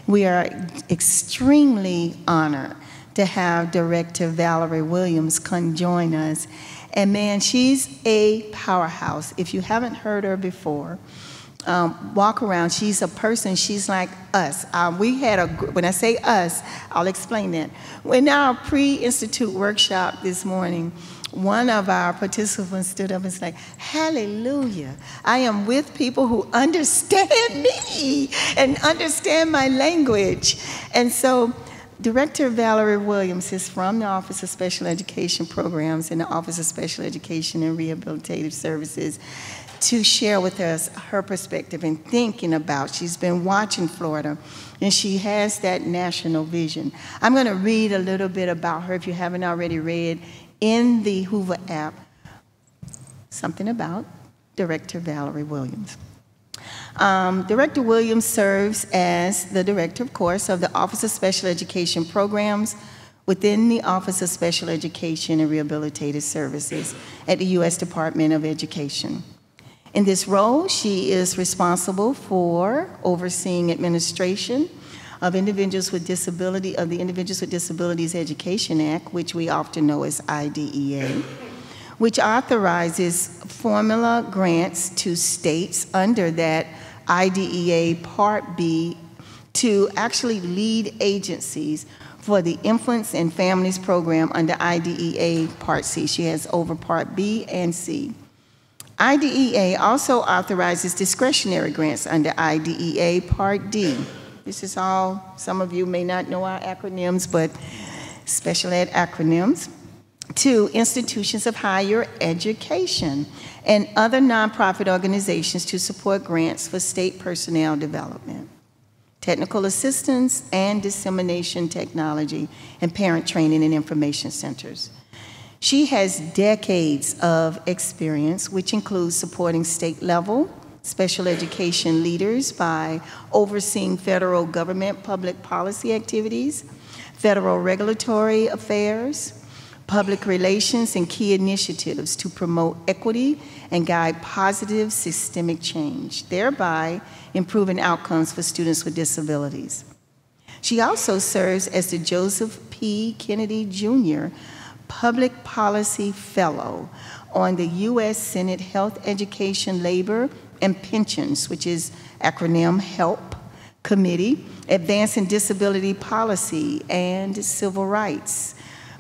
We are extremely honored to have Director Valerie Williams come join us. And man, she's a powerhouse. If you haven't heard her before, walk around. She's a person, she's like us. We had when I say us, I'll explain that. In our pre-institute workshop this morning, one of our participants stood up and was like, hallelujah, I am with people who understand me and understand my language. And so Director Valerie Williams is from the Office of Special Education Programs and the Office of Special Education and Rehabilitative Services to share with us her perspective and thinking about. She's been watching Florida, and she has that national vision. I'm going to read a little bit about her if you haven't already read in the Hoover app, something about Director Valerie Williams. Director Williams serves as the director, of course, of the Office of Special Education Programs within the Office of Special Education and Rehabilitative Services at the U.S. Department of Education. In this role, she is responsible for overseeing administration of Individuals with Disability, of the Individuals with Disabilities Education Act, which we often know as IDEA, which authorizes formula grants to states under that IDEA Part B to actually lead agencies for the Infants and Families Program under IDEA Part C. She has over Part B and C. IDEA also authorizes discretionary grants under IDEA Part D. This is all, some of you may not know our acronyms, but special ed acronyms, to institutions of higher education and other nonprofit organizations to support grants for state personnel development, technical assistance, and dissemination technology, and parent training and information centers. She has decades of experience, which includes supporting state-level special education leaders by overseeing federal government public policy activities, federal regulatory affairs, public relations, and key initiatives to promote equity and guide positive systemic change, thereby improving outcomes for students with disabilities. She also serves as the Joseph P. Kennedy Jr. Public Policy Fellow on the U.S. Senate Health, Education, Labor, and Pensions, which is acronym HELP, Committee, Advancing Disability Policy and Civil Rights.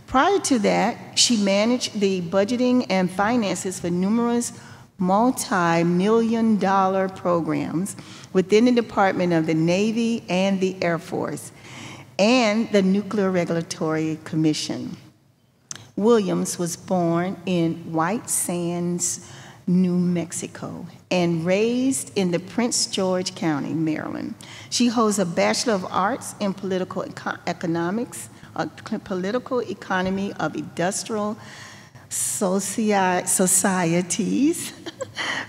Prior to that, she managed the budgeting and finances for numerous multi-million-dollar programs within the Department of the Navy and the Air Force and the Nuclear Regulatory Commission. Williams was born in White Sands, New Mexico, and raised in the Prince George County, Maryland. She holds a Bachelor of Arts in Political Economics, Political Economy of Industrial Societies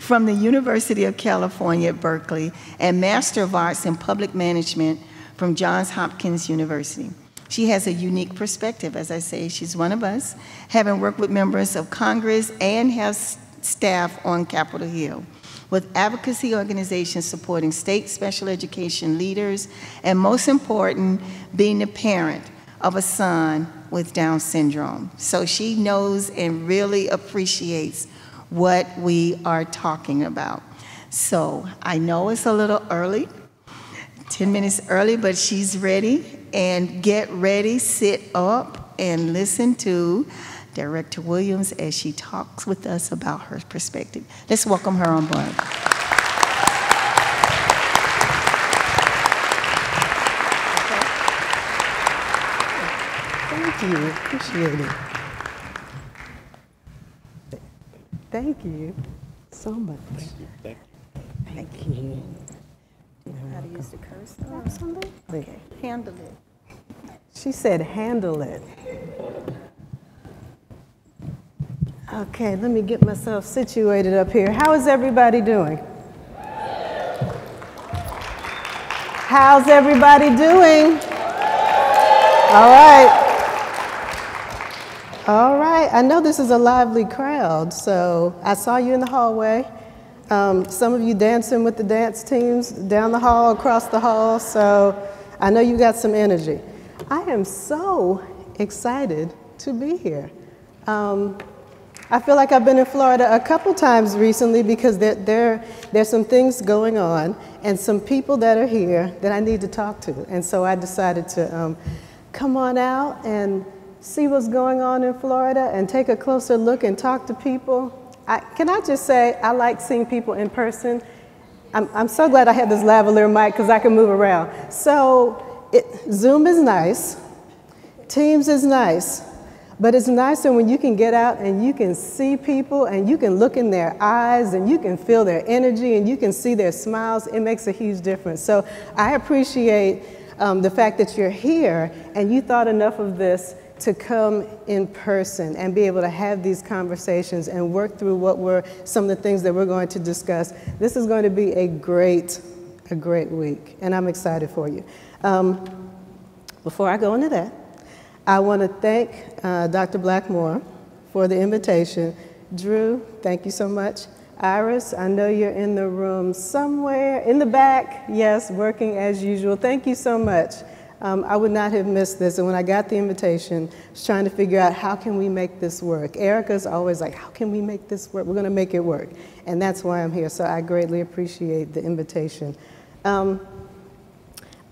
from the University of California at Berkeley, and Master of Arts in Public Management from Johns Hopkins University. She has a unique perspective, as I say, she's one of us, having worked with members of Congress and has staff on Capitol Hill, with advocacy organizations supporting state special education leaders, and most important, being the parent of a son with Down syndrome. So she knows and really appreciates what we are talking about. So I know it's a little early, 10 minutes early, but she's ready. And get ready, sit up, and listen to Director Williams as she talks with us about her perspective. Let's welcome her on board. Thank you, appreciate it. Thank you so much. Thank you, thank you. Thank you. How to use the cursor? Absolutely. Okay. Handle it. She said handle it. Okay, let me get myself situated up here. How is everybody doing? How's everybody doing? All right. All right, I know this is a lively crowd, so I saw you in the hallway. Some of you dancing with the dance teams down the hall, across the hall, so I know you got some energy. I am so excited to be here. I feel like I've been in Florida a couple times recently because there's some things going on and some people that are here that I need to talk to. And so I decided to come on out and see what's going on in Florida and take a closer look and talk to people. Can I just say, I like seeing people in person. I'm so glad I had this lavalier mic because I can move around. So Zoom is nice, Teams is nice, but it's nicer when you can get out and you can see people and you can look in their eyes and you can feel their energy and you can see their smiles. It makes a huge difference. So I appreciate the fact that you're here and you thought enough of this to come in person and be able to have these conversations and work through what were some of the things that we're going to discuss. This is going to be a great week, and I'm excited for you. Before I go into that, I want to thank Dr. Blackmore for the invitation. Drew, thank you so much. Iris, I know you're in the room somewhere in the back. Yes, working as usual. Thank you so much. I would not have missed this, and when I got the invitation, I was trying to figure out how can we make this work. Erica's always like, how can we make this work? We're going to make it work, and that's why I'm here, so I greatly appreciate the invitation.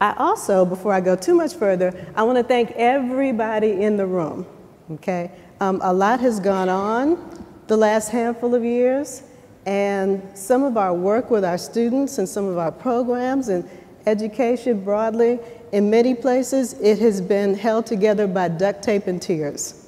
I also, before I go too much further, I want to thank everybody in the room, okay? A lot has gone on the last handful of years, and some of our work with our students and some of our programs and education broadly, in many places, it has been held together by duct tape and tears.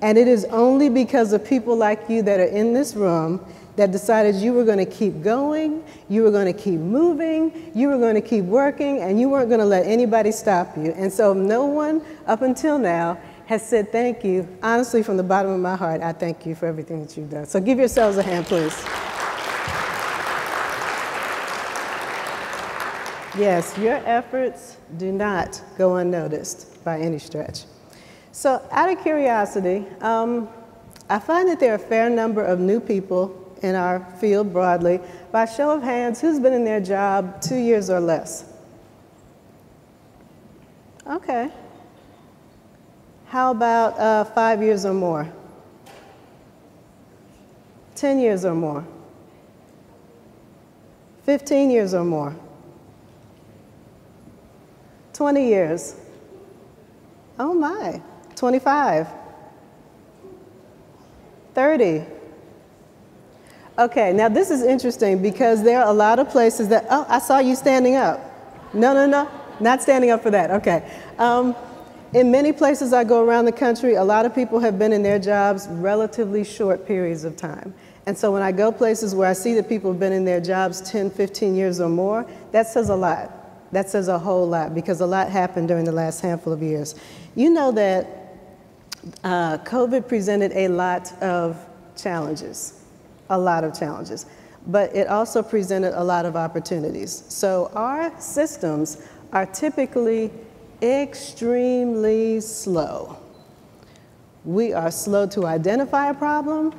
And it is only because of people like you that are in this room that decided you were going to keep going, you were going to keep moving, you were going to keep working, and you weren't going to let anybody stop you. And so no one up until now has said thank you. Honestly, from the bottom of my heart, I thank you for everything that you've done. So give yourselves a hand, please. Yes, your efforts do not go unnoticed by any stretch. So out of curiosity, I find that there are a fair number of new people in our field broadly. By show of hands, who's been in their job 2 years or less? Okay. How about 5 years or more? 10 years or more? 15 years or more? 20 years? Oh my, 25? 30? Okay, now this is interesting because there are a lot of places that, oh, I saw you standing up. No, not standing up for that, okay. In many places I go around the country, a lot of people have been in their jobs relatively short periods of time. And so when I go places where I see that people have been in their jobs 10, 15 years or more, that says a lot. That says a whole lot because a lot happened during the last handful of years. You know that COVID presented a lot of challenges, but it also presented a lot of opportunities. So our systems are typically extremely slow. We are slow to identify a problem.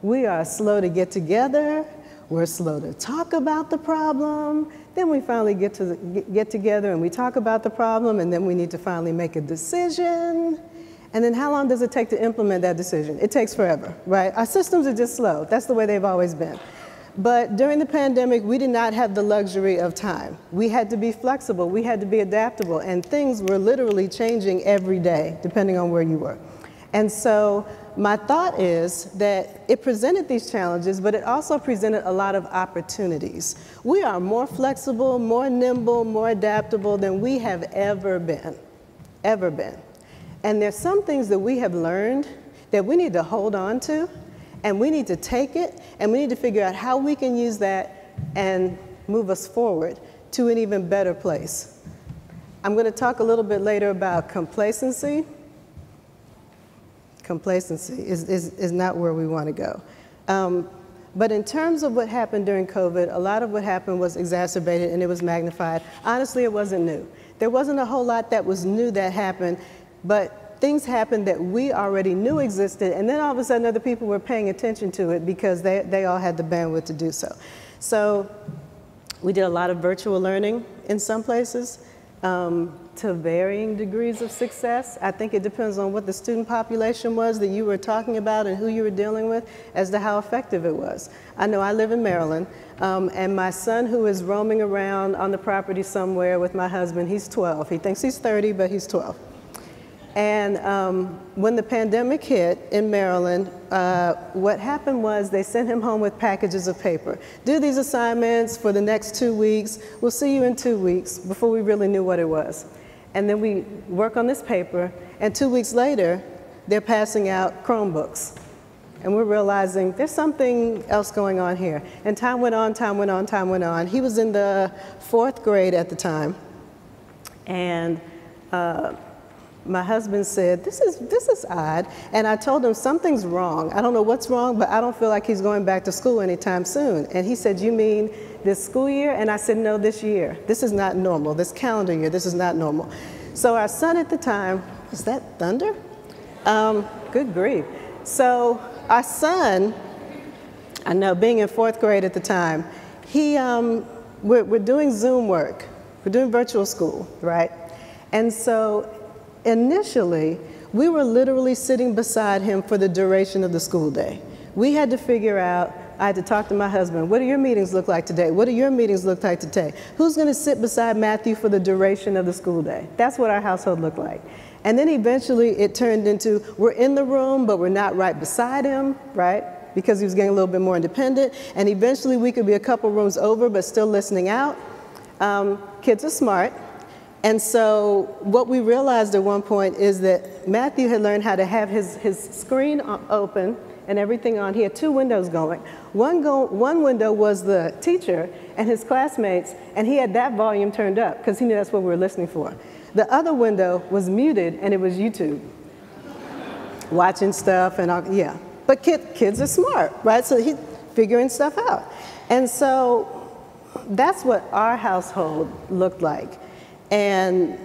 We are slow to get together. We're slow to talk about the problem. Then we finally get together and we talk about the problem, and then we need to finally make a decision. And then how long does it take to implement that decision? It takes forever, right? Our systems are just slow. That's the way they've always been. But during the pandemic, we did not have the luxury of time. We had to be flexible. We had to be adaptable. And things were literally changing every day, depending on where you were. And so my thought is that it presented these challenges, but it also presented a lot of opportunities. We are more flexible, more nimble, more adaptable than we have ever been. And there's some things that we have learned that we need to hold on to, and we need to take it, and we need to figure out how we can use that and move us forward to an even better place. I'm going to talk a little bit later about complacency. Complacency is not where we want to go. But in terms of what happened during COVID, a lot of what happened was exacerbated and it was magnified. Honestly, it wasn't new. There wasn't a whole lot that was new that happened, but things happened that we already knew existed, and then all of a sudden other people were paying attention to it because they all had the bandwidth to do so. So we did a lot of virtual learning in some places. to varying degrees of success. I think it depends on what the student population was that you were talking about and who you were dealing with as to how effective it was. I know I live in Maryland, and my son, who is roaming around on the property somewhere with my husband, he's 12. He thinks he's 30, but he's 12. And when the pandemic hit in Maryland, what happened was they sent him home with packages of paper. Do these assignments for the next 2 weeks. We'll see you in 2 weeks, before we really knew what it was. And then we work on this paper, and 2 weeks later, they're passing out Chromebooks. And we're realizing there's something else going on here. And time went on, time went on, time went on. He was in the 4th grade at the time. And my husband said, this is odd. And I told him, something's wrong. I don't know what's wrong, but I don't feel like he's going back to school anytime soon. And he said, you mean this school year? And I said, no, this year. This is not normal. This calendar year, this is not normal. So our son at the time, is that thunder? Good grief. So our son, I know, being in 4th grade at the time, we're doing Zoom work. We're doing virtual school, right? And so initially, we were literally sitting beside him for the duration of the school day. We had to figure out, I had to talk to my husband, what do your meetings look like today? What do your meetings look like today? Who's going to sit beside Matthew for the duration of the school day? That's what our household looked like. And then eventually it turned into, we're in the room, but we're not right beside him, right? Because he was getting a little bit more independent. And eventually we could be a couple rooms over, but still listening out. Kids are smart. And so what we realized at one point is that Matthew had learned how to have his screen open and everything on. He had 2 windows going. One window was the teacher and his classmates, and he had that volume turned up because he knew that's what we were listening for. The other window was muted, and it was YouTube, watching stuff and all, yeah. But kids are smart, right? So he's figuring stuff out. And so that's what our household looked like. And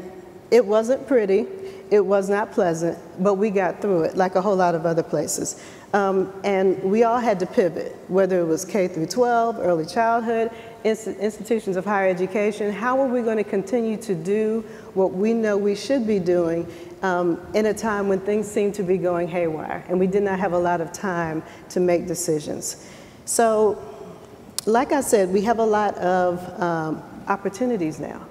it wasn't pretty, it was not pleasant, but we got through it like a whole lot of other places. And we all had to pivot, whether it was K through 12, early childhood, institutions of higher education. How are we going to continue to do what we know we should be doing in a time when things seem to be going haywire and we did not have a lot of time to make decisions? So, like I said, we have a lot of opportunities now.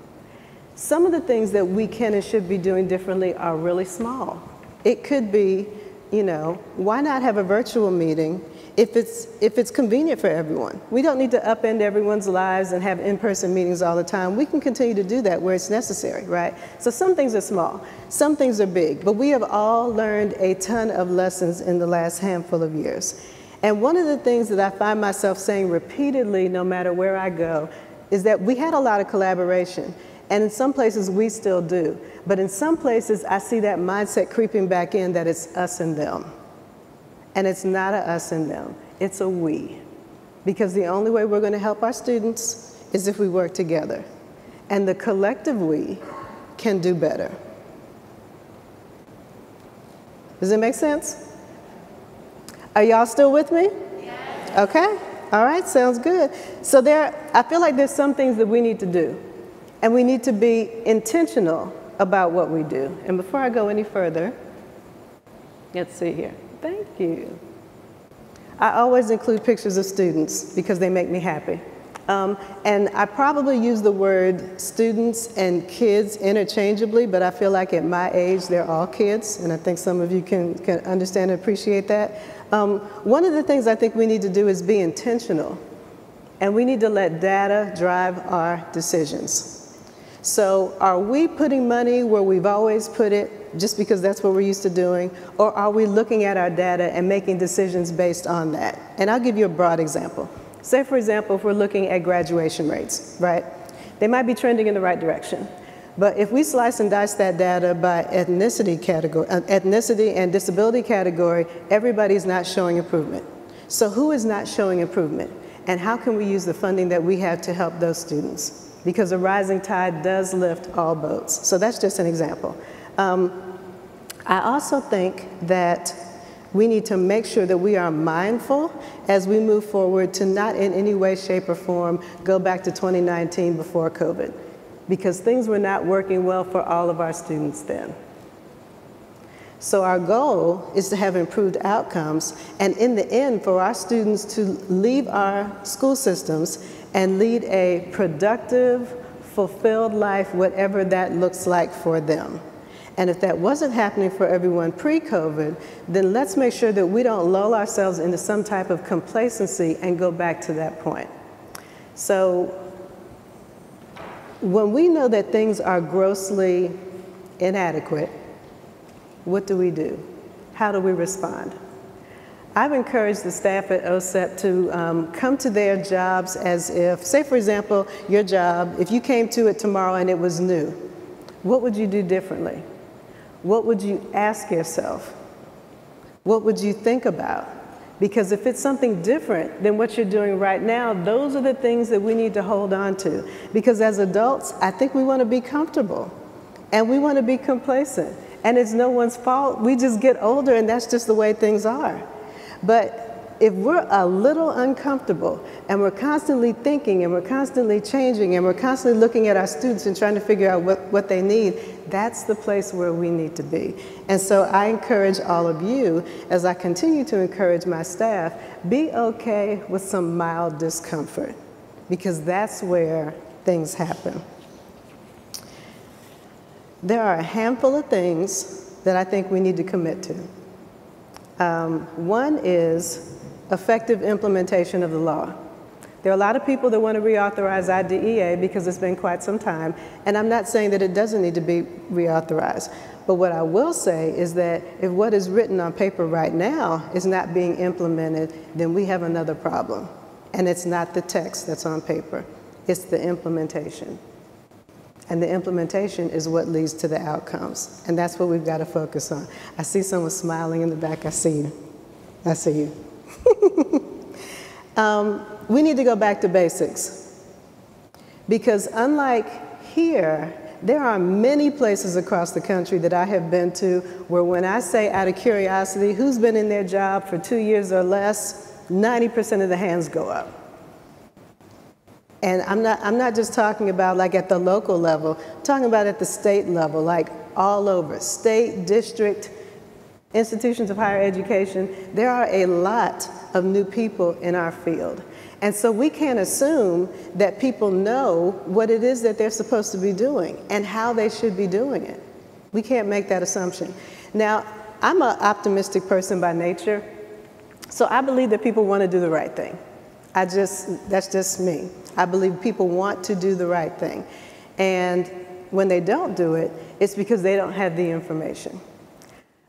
Some of the things that we can and should be doing differently are really small. It could be, you know, why not have a virtual meeting if it's convenient for everyone? We don't need to upend everyone's lives and have in-person meetings all the time. We can continue to do that where it's necessary, right? So some things are small, some things are big, but we have all learned a ton of lessons in the last handful of years. And one of the things that I find myself saying repeatedly, no matter where I go, is that we had a lot of collaboration. And in some places, we still do. But in some places, I see that mindset creeping back in that it's us and them. And it's not a us and them, it's a we. Because the only way we're going to help our students is if we work together. And the collective we can do better. Does it make sense? Are y'all still with me? Yes. Okay. All right, sounds good. So I feel like there's some things that we need to do. And we need to be intentional about what we do. And before I go any further, let's see here. Thank you. I always include pictures of students because they make me happy. And I probably use the word students and kids interchangeably, but I feel like at my age, they're all kids. And I think some of you can understand and appreciate that. One of the things I think we need to do is be intentional. And we need to let data drive our decisions. So are we putting money where we've always put it just because that's what we're used to doing? Or are we looking at our data and making decisions based on that? And I'll give you a broad example. Say, for example, if we're looking at graduation rates, right? They might be trending in the right direction. But if we slice and dice that data by ethnicity and disability category, everybody's not showing improvement. So who is not showing improvement? And how can we use the funding that we have to help those students? Because a rising tide does lift all boats. So that's just an example. I also think that we need to make sure that we are mindful as we move forward to not in any way, shape, or form go back to 2019 before COVID. because things were not working well for all of our students then. So our goal is to have improved outcomes, and in the end, for our students to leave our school systems and lead a productive, fulfilled life, whatever that looks like for them. And if that wasn't happening for everyone pre-COVID, then let's make sure that we don't lull ourselves into some type of complacency and go back to that point. So when we know that things are grossly inadequate, what do? How do we respond? I've encouraged the staff at OSEP to come to their jobs as if, say for example, your job, if you came to it tomorrow and it was new, what would you do differently? What would you ask yourself? What would you think about? Because if it's something different than what you're doing right now, those are the things that we need to hold on to. Because as adults, I think we want to be comfortable and we want to be complacent. And it's no one's fault. We just get older and that's just the way things are. But if we're a little uncomfortable and we're constantly thinking and we're constantly changing and we're constantly looking at our students and trying to figure out what they need, that's the place where we need to be. And so I encourage all of you, as I continue to encourage my staff, be okay with some mild discomfort, because that's where things happen. There are a handful of things that I think we need to commit to. One is effective implementation of the law. There are a lot of people that want to reauthorize IDEA because it's been quite some time, and I'm not saying that it doesn't need to be reauthorized. But what I will say is that if what is written on paper right now is not being implemented, then we have another problem. And it's not the text that's on paper, it's the implementation. And the implementation is what leads to the outcomes. And that's what we've got to focus on. I see someone smiling in the back. I see you. I see you. We need to go back to basics. Because unlike here, there are many places across the country that I have been to where when I say out of curiosity, who's been in their job for 2 years or less, 90% of the hands go up. And I'm not just talking about like at the local level, I'm talking about at the state level, like all over, state, district, institutions of higher education. There are a lot of new people in our field. And so we can't assume that people know what it is that they're supposed to be doing and how they should be doing it. We can't make that assumption. Now, I'm an optimistic person by nature, so I believe that people want to do the right thing. That's just me. I believe people want to do the right thing. And when they don't do it, it's because they don't have the information.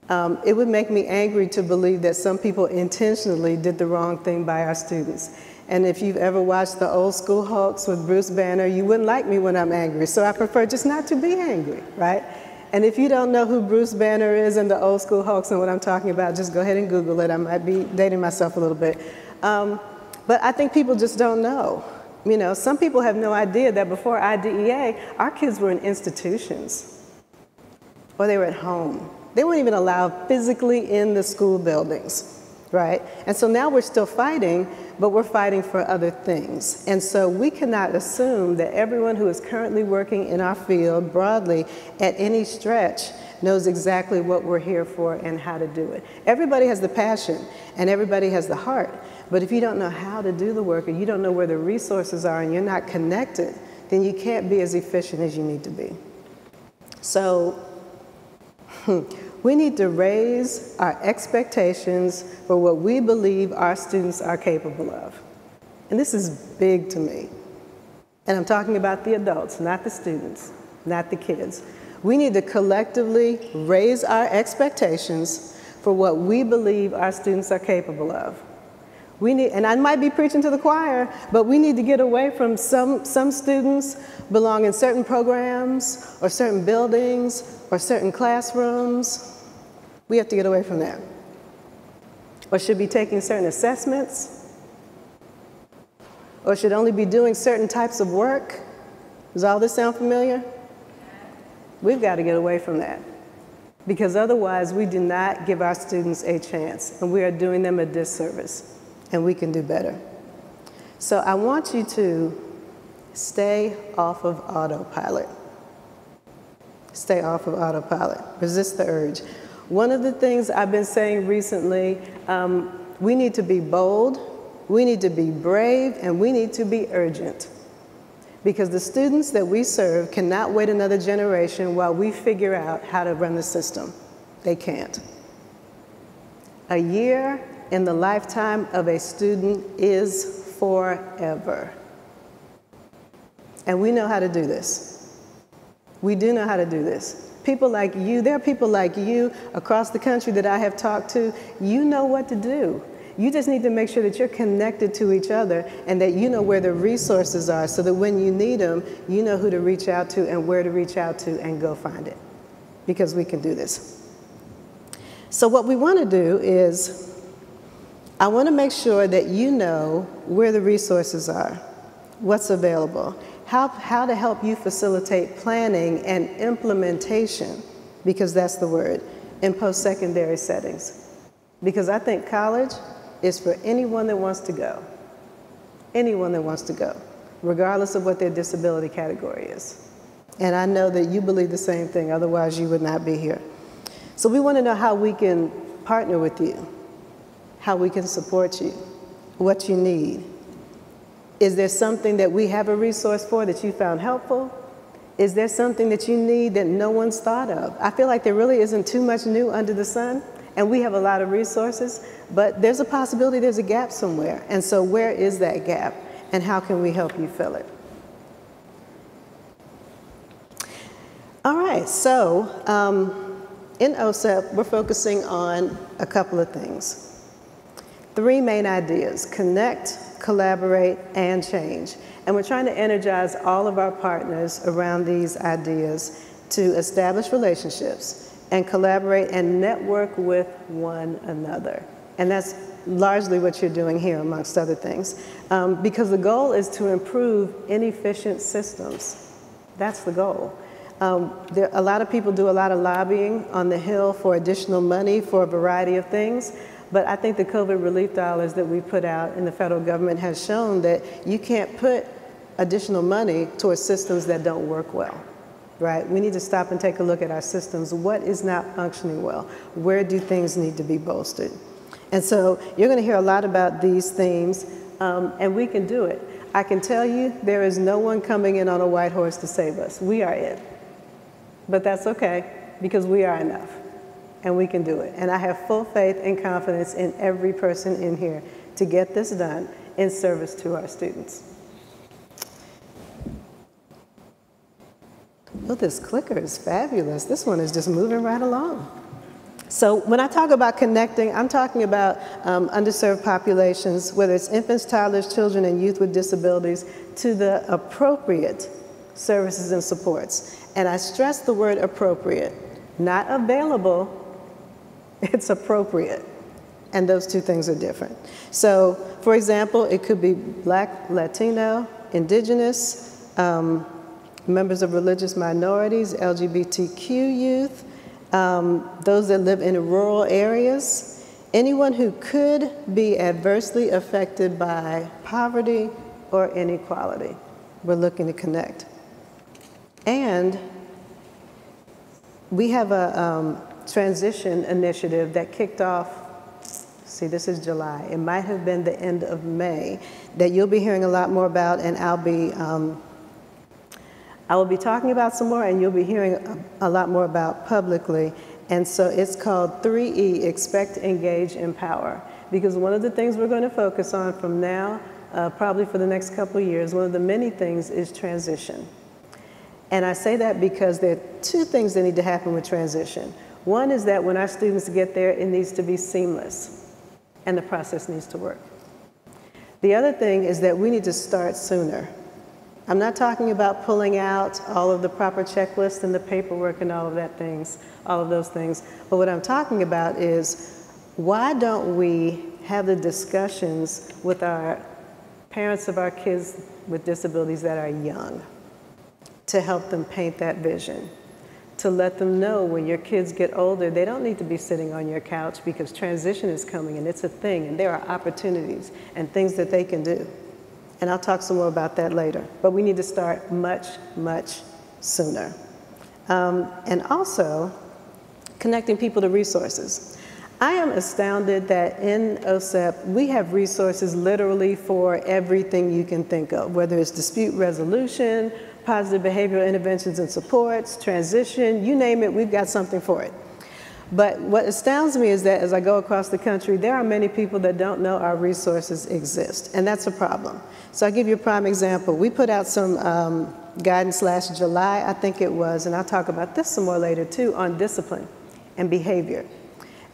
It would make me angry to believe that some people intentionally did the wrong thing by our students. And if you've ever watched the Old School Hulks with Bruce Banner, you wouldn't like me when I'm angry. So I prefer just not to be angry, right? And if you don't know who Bruce Banner is and the Old School Hulks and what I'm talking about, just go ahead and Google it. I might be dating myself a little bit. But I think people just don't know. You know, some people have no idea that before IDEA, our kids were in institutions or they were at home. They weren't even allowed physically in the school buildings, right? And so now we're still fighting, but we're fighting for other things. And so we cannot assume that everyone who is currently working in our field broadly at any stretch knows exactly what we're here for and how to do it. Everybody has the passion and everybody has the heart, but if you don't know how to do the work or you don't know where the resources are and you're not connected, then you can't be as efficient as you need to be. So we need to raise our expectations for what we believe our students are capable of. And this is big to me. And I'm talking about the adults, not the students, not the kids. We need to collectively raise our expectations for what we believe our students are capable of. We need, and I might be preaching to the choir, but we need to get away from some students belong in certain programs or certain buildings or certain classrooms. We have to get away from that. Or should be taking certain assessments, or should only be doing certain types of work. Does all this sound familiar? We've got to get away from that, because otherwise we do not give our students a chance, and we are doing them a disservice, and we can do better. So I want you to stay off of autopilot. Stay off of autopilot. Resist the urge. One of the things I've been saying recently, we need to be bold, we need to be brave, and we need to be urgent. Because the students that we serve cannot wait another generation while we figure out how to run the system. They can't. A year in the lifetime of a student is forever. And we know how to do this. We do know how to do this. People like you, there are people like you across the country that I have talked to, you know what to do. You just need to make sure that you're connected to each other and that you know where the resources are so that when you need them, you know who to reach out to and where to reach out to and go find it. Because we can do this. So what we want to do is, I want to make sure that you know where the resources are, what's available, how to help you facilitate planning and implementation, because that's the word, in post-secondary settings. Because I think college is for anyone that wants to go. Anyone that wants to go, regardless of what their disability category is. And I know that you believe the same thing, otherwise you would not be here. So we want to know how we can partner with you, how we can support you, what you need. Is there something that we have a resource for that you found helpful? Is there something that you need that no one's thought of? I feel like there really isn't too much new under the sun, and we have a lot of resources, but there's a possibility there's a gap somewhere. And so where is that gap, and how can we help you fill it? All right, so in OSEP, we're focusing on a couple of things. 3 main ideas: connect, collaborate, and change. And we're trying to energize all of our partners around these ideas to establish relationships and collaborate and network with one another. And that's largely what you're doing here, amongst other things, because the goal is to improve inefficient systems. That's the goal. A lot of people do a lot of lobbying on the Hill for additional money for a variety of things. But I think the COVID relief dollars that we put out in the federal government has shown that you can't put additional money towards systems that don't work well, right? We need to stop and take a look at our systems. What is not functioning well? Where do things need to be bolstered? And so you're going to hear a lot about these themes, and we can do it. I can tell you there is no one coming in on a white horse to save us. We are it. But that's okay, because we are enough. And we can do it. And I have full faith and confidence in every person in here to get this done in service to our students. Oh, this clicker is fabulous. This one is just moving right along. So when I talk about connecting, I'm talking about underserved populations, whether it's infants, toddlers, children, and youth with disabilities, to the appropriate services and supports. And I stress the word appropriate, not available. It's appropriate, and those two things are different. So, for example, it could be Black, Latino, Indigenous, members of religious minorities, LGBTQ youth, those that live in rural areas, anyone who could be adversely affected by poverty or inequality. We're looking to connect. And we have a transition initiative that kicked off, see, this is July. It might have been the end of May, that you'll be hearing a lot more about, and I will be talking about some more, and you'll be hearing a lot more about publicly. And so it's called 3E, Expect, Engage, Empower. Because one of the things we're going to focus on from now, probably for the next couple of years, one of the many things is transition. And I say that because there are 2 things that need to happen with transition. One is that when our students get there, it needs to be seamless, and the process needs to work. The other thing is that we need to start sooner. I'm not talking about pulling out all of the proper checklists and the paperwork and all of those things, but what I'm talking about is, why don't we have the discussions with our parents of our kids with disabilities that are young to help them paint that vision? To let them know when your kids get older, they don't need to be sitting on your couch, because transition is coming and it's a thing, and there are opportunities and things that they can do. And I'll talk some more about that later. But we need to start much, much sooner. And also, connecting people to resources. I am astounded that in OSEP, we have resources literally for everything you can think of, whether it's dispute resolution, positive behavioral interventions and supports, transition, you name it, we've got something for it. But what astounds me is that as I go across the country, there are many people that don't know our resources exist, and that's a problem. So I'll give you a prime example. We put out some guidance last July, I think it was, and I'll talk about this some more later too, on discipline and behavior.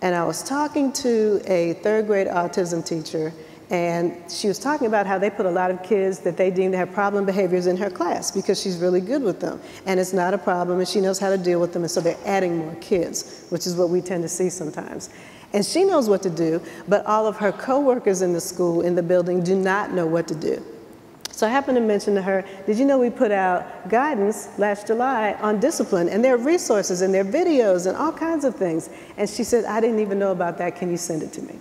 And I was talking to a third grade autism teacher, and she was talking about how they put a lot of kids that they deem to have problem behaviors in her class because she's really good with them. And it's not a problem, and she knows how to deal with them, and so they're adding more kids, which is what we tend to see sometimes. And she knows what to do, but all of her coworkers in the school, in the building, do not know what to do. So I happened to mention to her, did you know we put out guidance last July on discipline, and there are resources and there are videos and all kinds of things. And she said, I didn't even know about that, can you send it to me?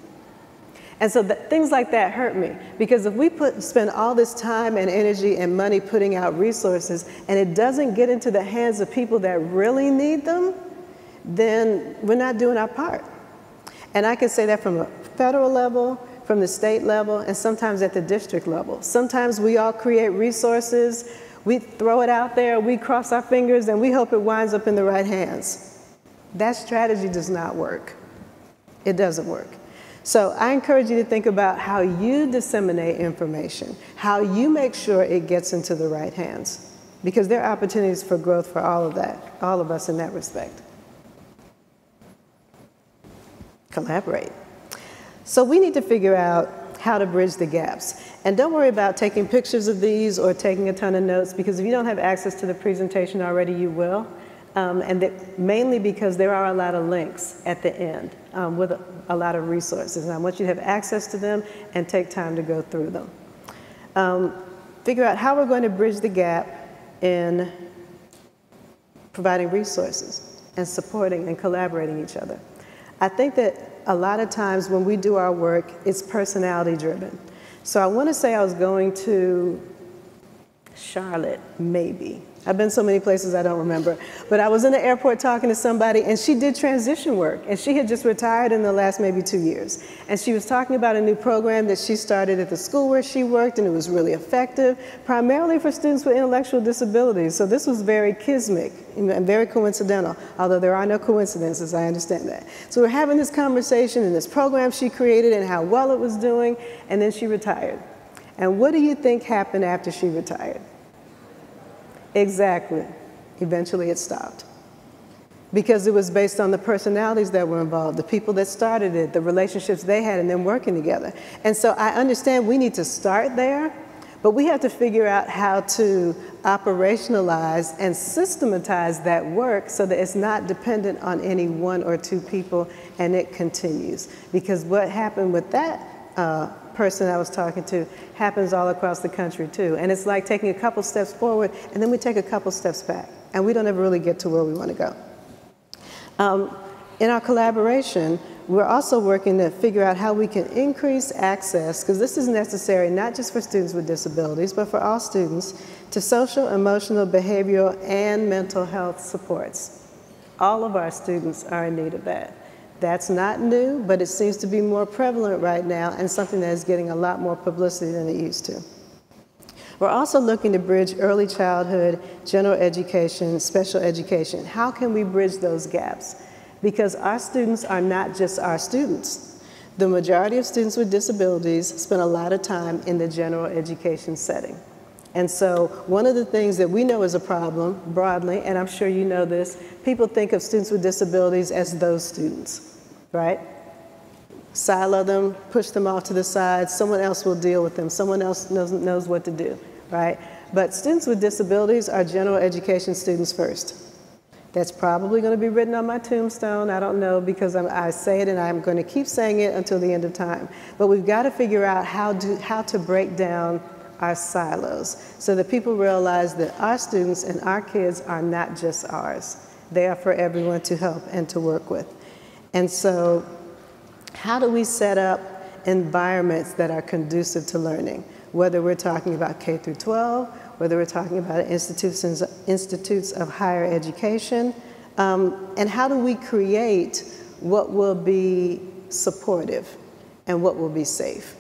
And so things like that hurt me, because if we spend all this time and energy and money putting out resources and it doesn't get into the hands of people that really need them, then we're not doing our part. And I can say that from a federal level, from the state level, and sometimes at the district level. Sometimes we all create resources, we throw it out there, we cross our fingers, and we hope it winds up in the right hands. That strategy does not work. It doesn't work. So I encourage you to think about how you disseminate information, how you make sure it gets into the right hands, because there are opportunities for growth for all of that, all of us in that respect. Collaborate. So we need to figure out how to bridge the gaps. And don't worry about taking pictures of these or taking a ton of notes, because if you don't have access to the presentation already, you will. Mainly because there are a lot of links at the end with a lot of resources. And I want you to have access to them and take time to go through them. Figure out how we're going to bridge the gap in providing resources and supporting and collaborating each other. I think that a lot of times when we do our work, it's personality driven. So I want to say I was going to Charlotte, maybe. I've been so many places I don't remember. But I was in the airport talking to somebody, and she did transition work, and she had just retired in the last maybe 2 years. And she was talking about a new program that she started at the school where she worked, and it was really effective, primarily for students with intellectual disabilities. So this was very kismic and very coincidental, although there are no coincidences, I understand that. So we're having this conversation and this program she created and how well it was doing, and then she retired. And what do you think happened after she retired? Exactly. Eventually it stopped. Because it was based on the personalities that were involved, the people that started it, the relationships they had, and them working together. And so I understand we need to start there, but we have to figure out how to operationalize and systematize that work so that it's not dependent on any one or two people and it continues. Because what happened with that person I was talking to happens all across the country too. And it's like taking a couple steps forward and then we take a couple steps back. And we don't ever really get to where we want to go. In our collaboration, we're also working to figure out how we can increase access, because this is necessary not just for students with disabilities, but for all students, to social, emotional, behavioral, and mental health supports. All of our students are in need of that. That's not new, but it seems to be more prevalent right now and something that is getting a lot more publicity than it used to. We're also looking to bridge early childhood, general education, special education. How can we bridge those gaps? Because our students are not just our students. The majority of students with disabilities spend a lot of time in the general education setting. And so one of the things that we know is a problem broadly, and I'm sure you know this, people think of students with disabilities as those students, right? Silo them, push them off to the side, someone else will deal with them, someone else knows what to do, right? But students with disabilities are general education students first. That's probably going to be written on my tombstone, I don't know, because I say it and I'm going to keep saying it until the end of time. But we've got to figure out how to break down our silos so that people realize that our students and our kids are not just ours. They are for everyone to help and to work with. And so how do we set up environments that are conducive to learning? whether we're talking about K through 12, whether we're talking about institutes of higher education, and how do we create what will be supportive and what will be safe.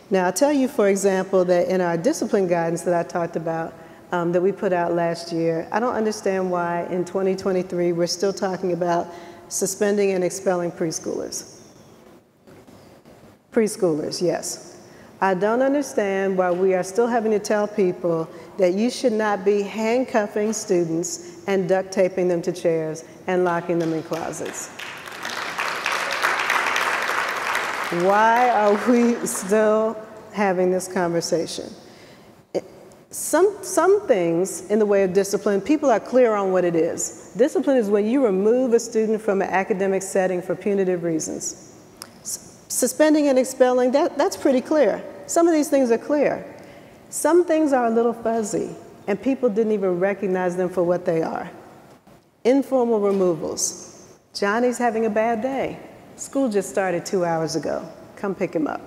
Now, I'll tell you, for example, that in our discipline guidance that I talked about, that we put out last year, I don't understand why in 2023 we're still talking about suspending and expelling preschoolers. Preschoolers, yes. I don't understand why we are still having to tell people that you should not be handcuffing students and duct taping them to chairs and locking them in closets. Why are we still having this conversation? Some things in the way of discipline, people are clear on what it is. Discipline is when you remove a student from an academic setting for punitive reasons. Suspending and expelling, that's pretty clear. Some of these things are clear. Some things are a little fuzzy, and people didn't even recognize them for what they are. Informal removals. Johnny's having a bad day. School just started 2 hours ago. Come pick him up.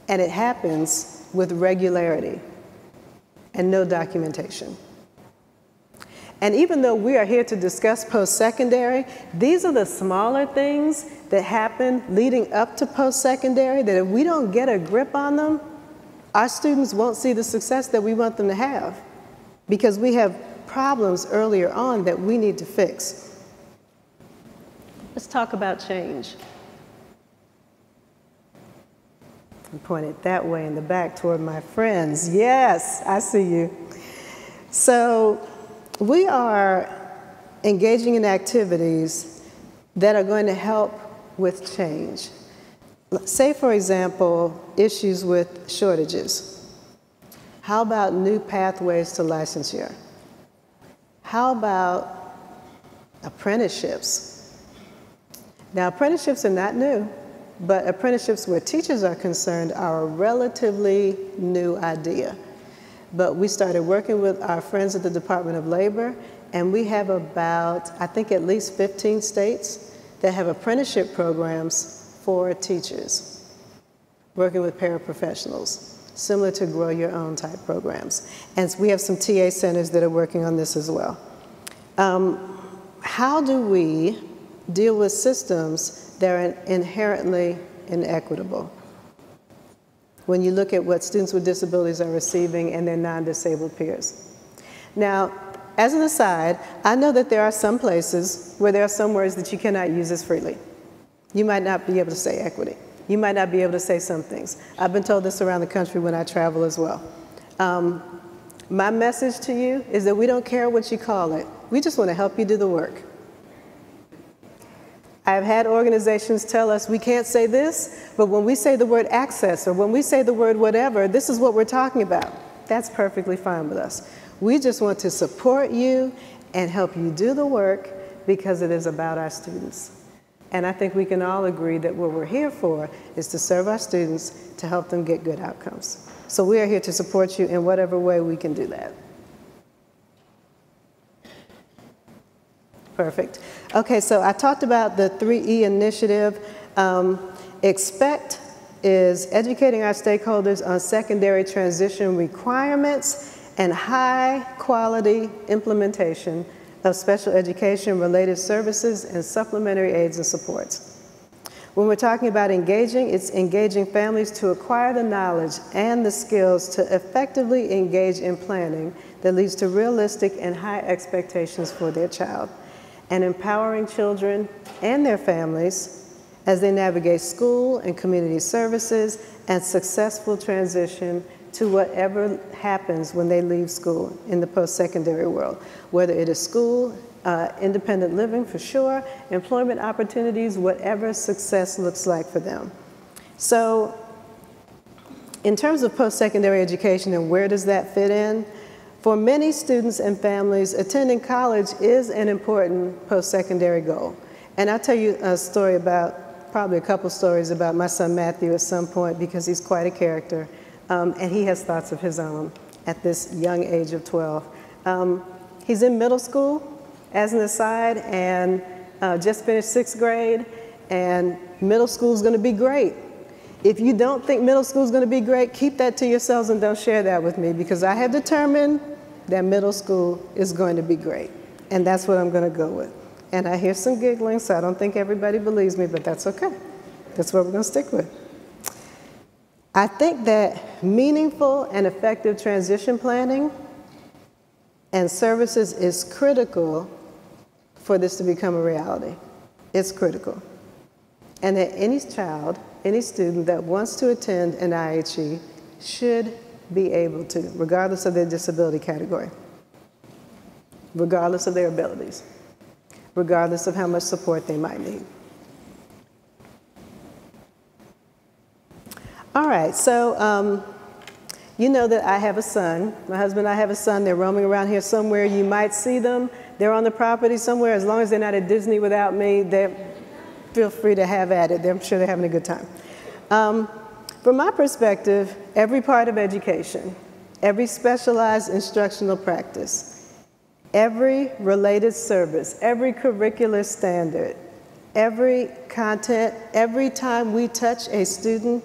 And it happens with regularity and no documentation. And even though we are here to discuss post-secondary, these are the smaller things that happen leading up to post-secondary that if we don't get a grip on them, our students won't see the success that we want them to have because we have problems earlier on that we need to fix. Let's talk about change. I'm pointing that way in the back toward my friends. Yes, I see you. So we are engaging in activities that are going to help with change. Say, for example, issues with shortages. How about new pathways to licensure? How about apprenticeships? Now, apprenticeships are not new, but apprenticeships where teachers are concerned are a relatively new idea. But we started working with our friends at the Department of Labor, and we have about, I think, at least 15 states that have apprenticeship programs for teachers, working with paraprofessionals, similar to Grow Your Own type programs. And we have some TA centers that are working on this as well. How do we deal with systems that are inherently inequitable? When you look at what students with disabilities are receiving and their non-disabled peers. Now, as an aside, I know that there are some places where there are some words that you cannot use as freely. You might not be able to say equity. You might not be able to say some things. I've been told this around the country when I travel as well. My message to you is that we don't care what you call it. We just want to help you do the work. I've had organizations tell us we can't say this, but when we say the word access or when we say the word whatever, this is what we're talking about. That's perfectly fine with us. We just want to support you and help you do the work because it is about our students. And I think we can all agree that what we're here for is to serve our students to help them get good outcomes. So we are here to support you in whatever way we can do that. Perfect. Okay, so I talked about the 3E initiative. EXPECT is educating our stakeholders on secondary transition requirements and high quality implementation of special education related services and supplementary aids and supports. When we're talking about engaging, it's engaging families to acquire the knowledge and the skills to effectively engage in planning that leads to realistic and high expectations for their child, and empowering children and their families as they navigate school and community services and successful transition to whatever happens when they leave school in the post-secondary world, whether it is school, independent living for sure, employment opportunities, whatever success looks like for them. So in terms of post-secondary education and where does that fit in, for many students and families, attending college is an important post-secondary goal. And I'll tell you a story about, probably a couple stories about my son Matthew at some point because he's quite a character. And he has thoughts of his own at this young age of 12. He's in middle school, as an aside, and just finished 6th grade, and middle school is going to be great. If you don't think middle school is going to be great, keep that to yourselves and don't share that with me, because I have determined that middle school is going to be great. And that's what I'm going to go with. And I hear some giggling, so I don't think everybody believes me, but that's okay. That's what we're going to stick with. I think that meaningful and effective transition planning and services is critical for this to become a reality. It's critical. And that any child, any student that wants to attend an IHE should be able to, regardless of their disability category, regardless of their abilities, regardless of how much support they might need. All right, so you know that I have a son. My husband and I have a son. They're roaming around here somewhere. You might see them. They're on the property somewhere. As long as they're not at Disney without me, feel free to have at it. I'm sure they're having a good time. From my perspective, every part of education, every specialized instructional practice, every related service, every curricular standard, every content, every time we touch a student,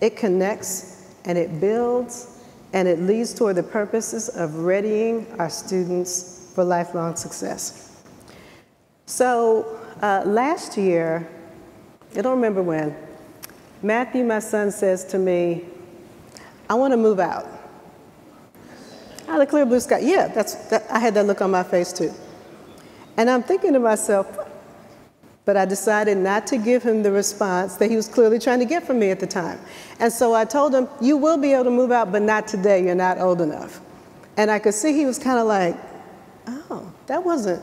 it connects and it builds and it leads toward the purposes of readying our students for lifelong success. So last year, I don't remember when, Matthew, my son, says to me, I want to move out. Out of the clear blue sky. Yeah, I had that look on my face too. And I'm thinking to myself, but I decided not to give him the response that he was clearly trying to get from me at the time. And so I told him, you will be able to move out, but not today, you're not old enough. And I could see he was kind of like, oh, that wasn't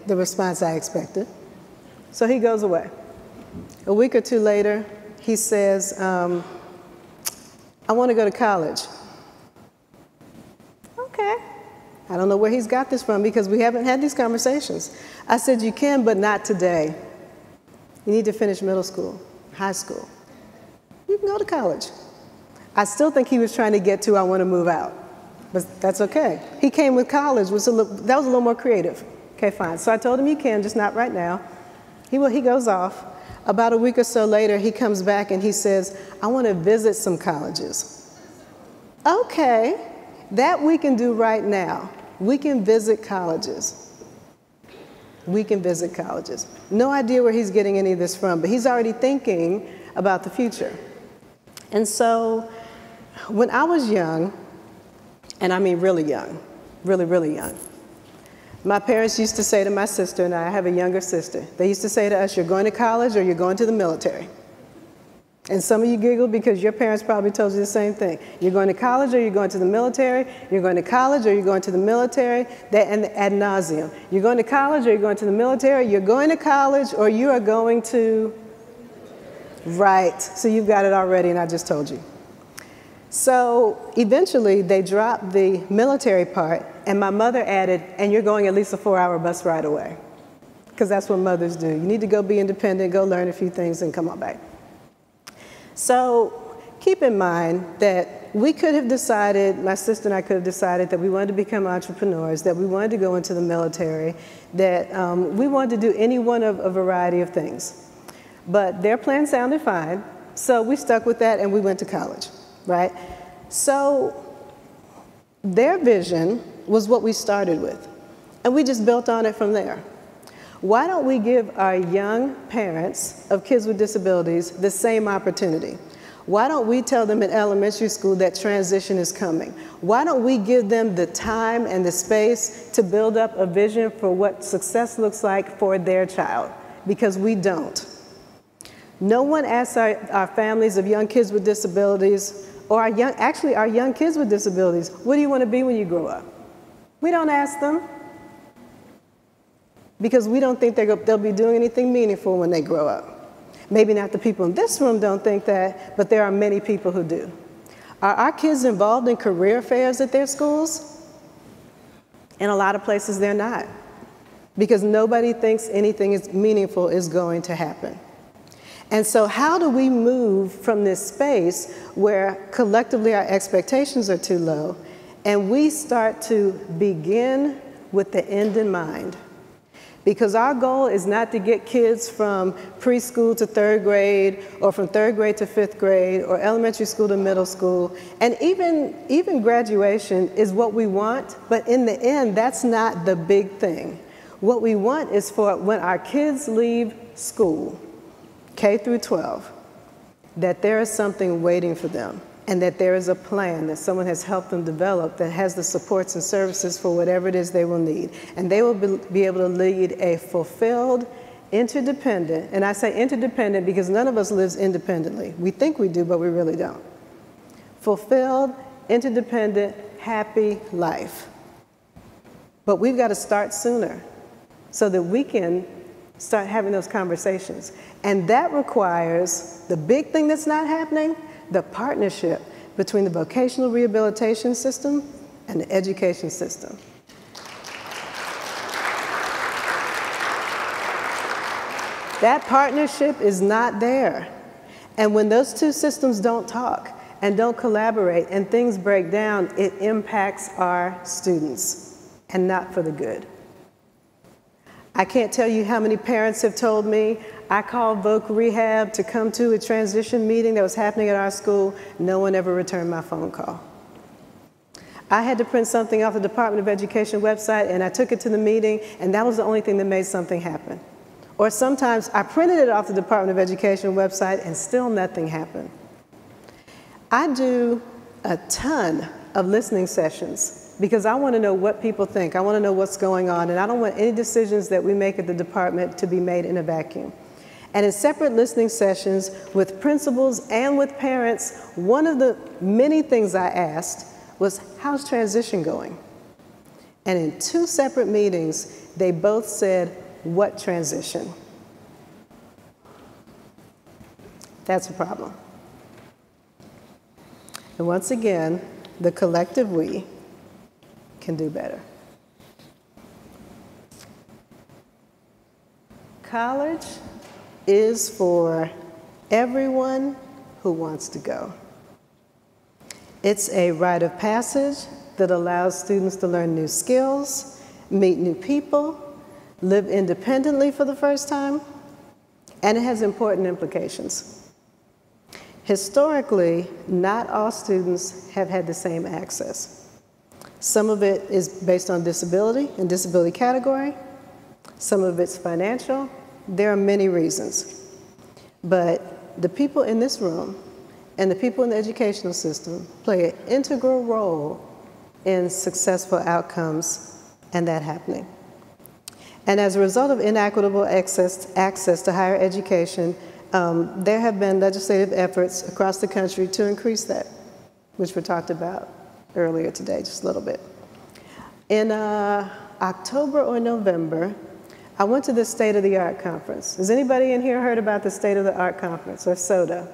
the response I expected. So he goes away. A week or two later, he says, I want to go to college. Okay. I don't know where he's got this from because we haven't had these conversations. I said, you can, but not today. You need to finish middle school, high school. You can go to college. I still think he was trying to get to, I want to move out, but that's okay. He came with college, that was a little more creative. Okay, fine. So I told him you can, just not right now. He goes off. About a week or so later, he comes back and he says, I want to visit some colleges. Okay, that we can do right now. We can visit colleges. We can visit colleges. No idea where he's getting any of this from, but he's already thinking about the future. And so when I was young, and I mean really young, really, really young, my parents used to say to my sister and I have a younger sister, they used to say to us, you're going to college or you're going to the military. And some of you giggle because your parents probably told you the same thing. You're going to college or you're going to the military. You're going to college or you're going to the military, and ad nauseum. You're going to college or you're going to the military. You're going to college or you are going to, right. So you've got it already and I just told you. So eventually they dropped the military part and my mother added, and you're going at least a 4-hour bus ride away. Because that's what mothers do. You need to go be independent, go learn a few things and come on back. So keep in mind that we could have decided, my sister and I could have decided that we wanted to become entrepreneurs, that we wanted to go into the military, that we wanted to do any one of a variety of things. But their plan sounded fine, so we stuck with that and we went to college, right? So their vision was what we started with, and we just built on it from there. Why don't we give our young parents of kids with disabilities the same opportunity? Why don't we tell them in elementary school that transition is coming? Why don't we give them the time and the space to build up a vision for what success looks like for their child? Because we don't. No one asks our families of young kids with disabilities, or our young kids with disabilities, what do you want to be when you grow up? We don't ask them. Because we don't think they'll be doing anything meaningful when they grow up. Maybe not the people in this room don't think that, but there are many people who do. Are our kids involved in career fairs at their schools? In a lot of places they're not, because nobody thinks anything meaningful is going to happen. And so how do we move from this space where collectively our expectations are too low and we start to begin with the end in mind? Because our goal is not to get kids from preschool to 3rd grade, or from 3rd grade to 5th grade, or elementary school to middle school. And even graduation is what we want, but in the end, that's not the big thing. What we want is for when our kids leave school, K through 12, that there is something waiting for them, and that there is a plan that someone has helped them develop that has the supports and services for whatever it is they will need. And they will be able to lead a fulfilled, interdependent, and I say interdependent because none of us lives independently. We think we do, but we really don't. Fulfilled, interdependent, happy life. But we've got to start sooner so that we can start having those conversations. And that requires the big thing that's not happening, the partnership between the vocational rehabilitation system and the education system. That partnership is not there. And when those two systems don't talk and don't collaborate and things break down, it impacts our students, and not for the good. I can't tell you how many parents have told me, I called Voc Rehab to come to a transition meeting that was happening at our school. No one ever returned my phone call. I had to print something off the Department of Education website, and I took it to the meeting, and that was the only thing that made something happen. Or sometimes I printed it off the Department of Education website, and still nothing happened. I do a ton of listening sessions because I want to know what people think. I want to know what's going on, and I don't want any decisions that we make at the department to be made in a vacuum. And in separate listening sessions with principals and with parents, one of the many things I asked was, how's transition going? And in 2 separate meetings, they both said, what transition? That's a problem. And once again, the collective we can do better. College is for everyone who wants to go. It's a rite of passage that allows students to learn new skills, meet new people, live independently for the first time, and it has important implications. Historically, not all students have had the same access. Some of it is based on disability and disability category. Some of it's financial. There are many reasons. But the people in this room and the people in the educational system play an integral role in successful outcomes and that happening. And as a result of inequitable access to higher education, there have been legislative efforts across the country to increase that, which were talked about earlier today, just a little bit. In October or November, I went to the State of the Art Conference. Has anybody in here heard about the State of the Art Conference, or SOTA?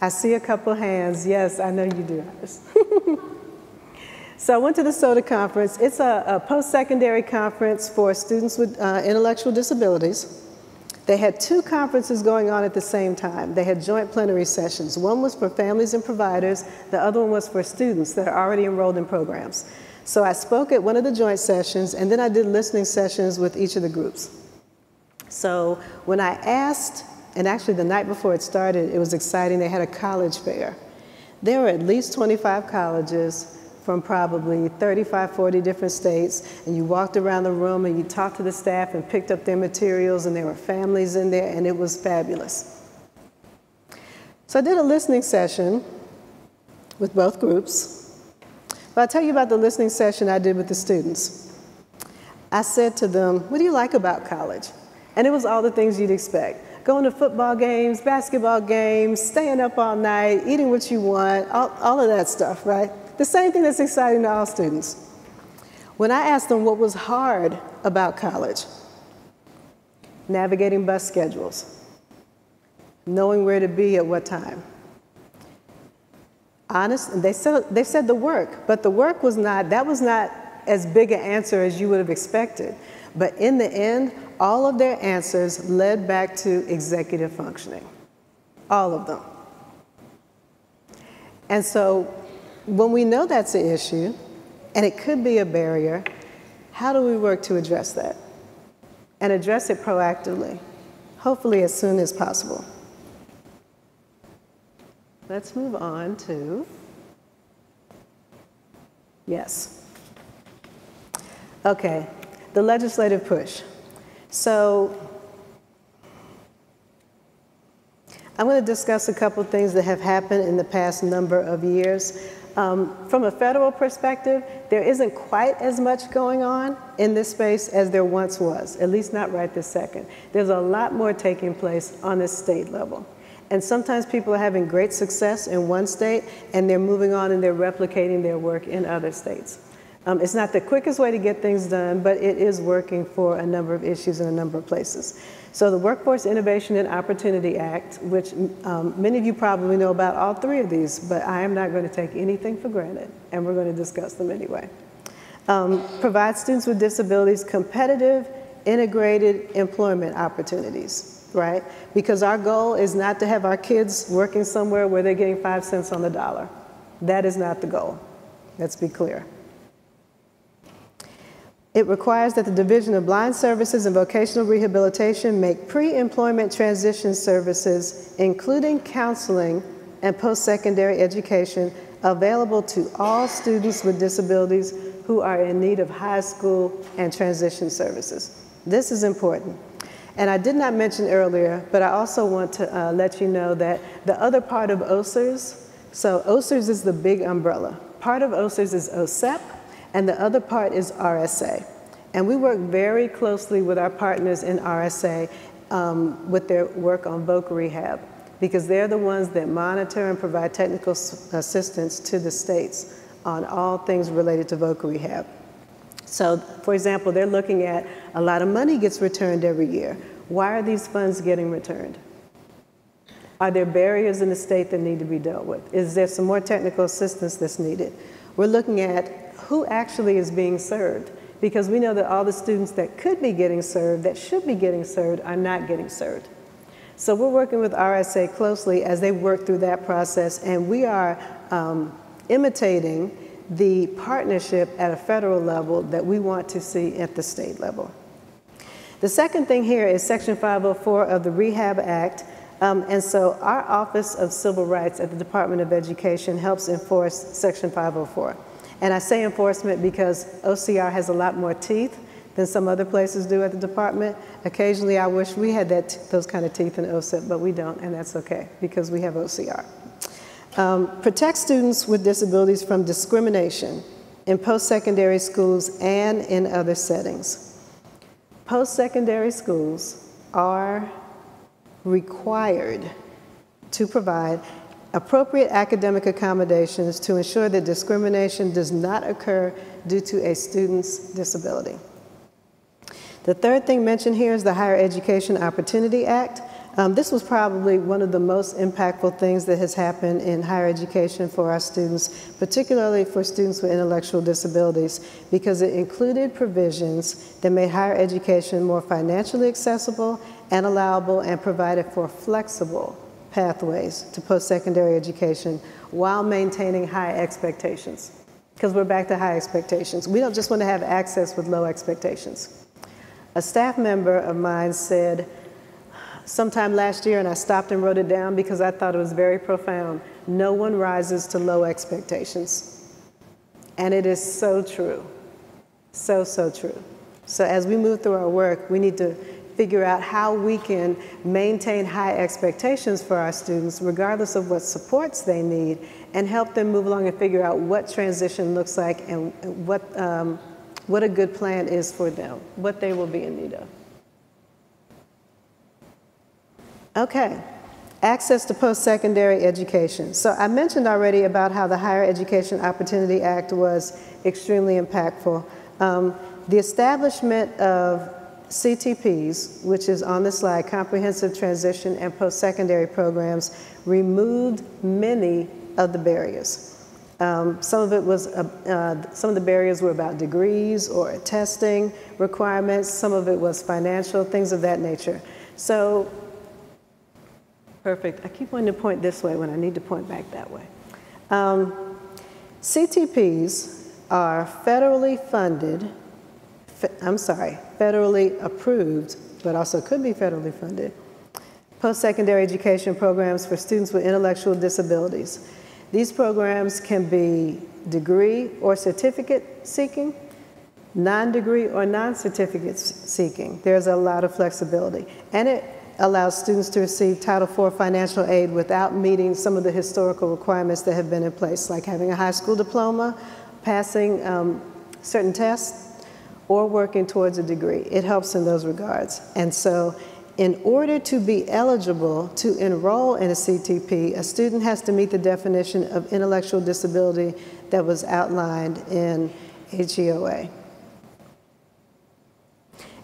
I see a couple hands. Yes, I know you do. So I went to the SOTA conference. It's a post-secondary conference for students with intellectual disabilities. They had 2 conferences going on at the same time. They had joint plenary sessions. One was for families and providers. The other one was for students that are already enrolled in programs. So I spoke at one of the joint sessions, and then I did listening sessions with each of the groups. So when I asked, and actually the night before it started, it was exciting. They had a college fair. There were at least 25 colleges from probably 35, 40 different states, and you walked around the room and you talked to the staff and picked up their materials, and there were families in there, and it was fabulous. So I did a listening session with both groups. But I'll tell you about the listening session I did with the students. I said to them, what do you like about college? And it was all the things you'd expect. Going to football games, basketball games, staying up all night, eating what you want, all of that stuff, right? The same thing that's exciting to all students. When I asked them what was hard about college, navigating bus schedules, knowing where to be at what time. Honest, they said the work, but the work was not as big an answer as you would have expected. But in the end, all of their answers led back to executive functioning, all of them. And so when we know that's an issue, and it could be a barrier, how do we work to address that? and address it proactively, hopefully as soon as possible. Let's move on to, yes. Okay, the legislative push. So I'm going to discuss a couple things that have happened in the past number of years. From a federal perspective, there isn't quite as much going on in this space as there once was, at least not right this second. There's a lot more taking place on the state level. And sometimes people are having great success in one state and they're moving on and they're replicating their work in other states. It's not the quickest way to get things done, but it is working for a number of issues in a number of places. So the Workforce Innovation and Opportunity Act, which many of you probably know about all three of these, but I am not going to take anything for granted, and we're going to discuss them anyway. Provides students with disabilities competitive, integrated employment opportunities, right? Because our goal is not to have our kids working somewhere where they're getting 5 cents on the dollar. That is not the goal. Let's be clear. It requires that the Division of Blind Services and Vocational Rehabilitation make pre-employment transition services, including counseling and post-secondary education, available to all students with disabilities who are in need of high school and transition services. This is important. And I did not mention earlier, but I also want to let you know that the other part of OSERS, so OSERS is the big umbrella. Part of OSERS is OSEP, and the other part is RSA. And we work very closely with our partners in RSA with their work on voc rehab, because they're the ones that monitor and provide technical assistance to the states on all things related to voc rehab. So, for example, they're looking at a lot of money gets returned every year. Why are these funds getting returned? Are there barriers in the state that need to be dealt with? Is there some more technical assistance that's needed? We're looking at who actually is being served, because we know that all the students that could be getting served, that should be getting served, are not getting served. So we're working with RSA closely as they work through that process, and we are imitating the partnership at a federal level that we want to see at the state level. The second thing here is Section 504 of the Rehab Act. And so our Office of Civil Rights at the Department of Education helps enforce Section 504. And I say enforcement because OCR has a lot more teeth than some other places do at the department. Occasionally I wish we had those kind of teeth in OSEP, but we don't, and that's okay because we have OCR. Protect students with disabilities from discrimination in post-secondary schools and in other settings. Post-secondary schools are required to provide appropriate academic accommodations to ensure that discrimination does not occur due to a student's disability. The third thing mentioned here is the Higher Education Opportunity Act. This was probably one of the most impactful things that has happened in higher education for our students, particularly for students with intellectual disabilities, because it included provisions that made higher education more financially accessible and allowable and provided for flexible pathways to post-secondary education while maintaining high expectations. Because we're back to high expectations. We don't just want to have access with low expectations. A staff member of mine said sometime last year, and I stopped and wrote it down because I thought it was very profound, no one rises to low expectations. And it is so true. So, so true. So as we move through our work, we need to figure out how we can maintain high expectations for our students, regardless of what supports they need, and help them move along and figure out what transition looks like and what a good plan is for them, what they will be in need of. Okay, access to post-secondary education. So I mentioned already about how the Higher Education Opportunity Act was extremely impactful. The establishment of CTPs, which is on the slide, Comprehensive Transition and Post-Secondary Programs, removed many of the barriers. Some of the barriers were about degrees or testing requirements. Some of it was financial, things of that nature. So, perfect. I keep wanting to point this way when I need to point back that way. CTPs are federally funded federally approved, but also could be federally funded, post-secondary education programs for students with intellectual disabilities. These programs can be degree or certificate seeking, non-degree or non-certificate seeking. There's a lot of flexibility. And it allows students to receive Title IV financial aid without meeting some of the historical requirements that have been in place, like having a high school diploma, passing certain tests, or working towards a degree. It helps in those regards. And so in order to be eligible to enroll in a CTP, a student has to meet the definition of intellectual disability that was outlined in HEOA.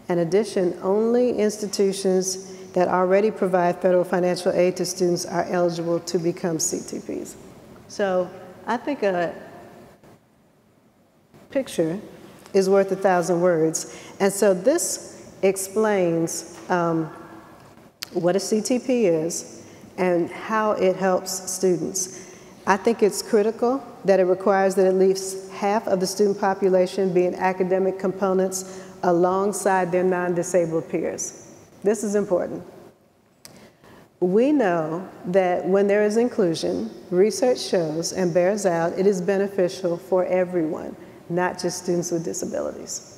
In addition, only institutions that already provide federal financial aid to students are eligible to become CTPs. So I think a picture is worth 1,000 words. And so this explains what a CTP is and how it helps students. I think it's critical that it requires that at least half of the student population be in academic components alongside their non-disabled peers. This is important. We know that when there is inclusion, research shows and bears out it is beneficial for everyone, not just students with disabilities.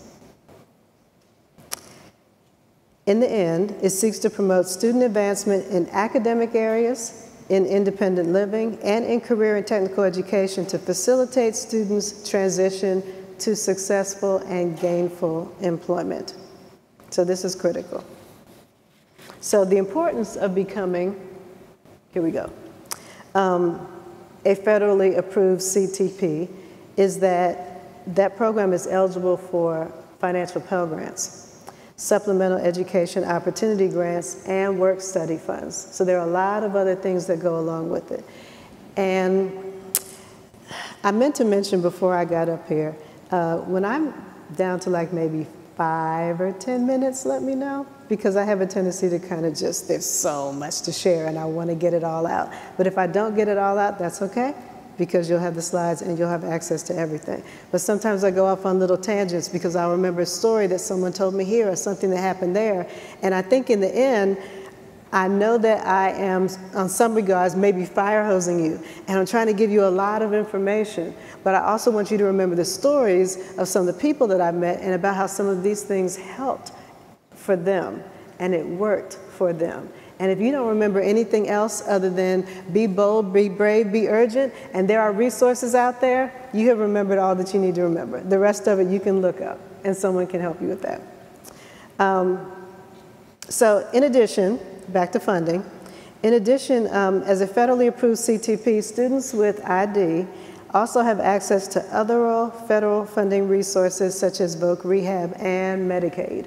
In the end, it seeks to promote student advancement in academic areas, in independent living, and in career and technical education to facilitate students' transition to successful and gainful employment. So this is critical. So the importance of becoming, here we go, a federally approved CTP is that that program is eligible for financial Pell Grants, supplemental education opportunity grants, and work study funds. So there are a lot of other things that go along with it. And I meant to mention before I got up here, when I'm down to like maybe 5 or 10 minutes, let me know, because I have a tendency to kind of just, there's so much to share and I want to get it all out. But if I don't get it all out, that's okay, because you'll have the slides and you'll have access to everything. But sometimes I go off on little tangents because I'll remember a story that someone told me here or something that happened there. And I think in the end, I know that I am, on some regards, maybe fire hosing you, and I'm trying to give you a lot of information, but I also want you to remember the stories of some of the people that I've met and about how some of these things helped for them, and it worked for them. And if you don't remember anything else other than be bold, be brave, be urgent, and there are resources out there, you have remembered all that you need to remember. The rest of it you can look up, and someone can help you with that. So in addition, back to funding, in addition, as a federally approved CTP, students with ID also have access to other federal funding resources such as VOC Rehab and Medicaid.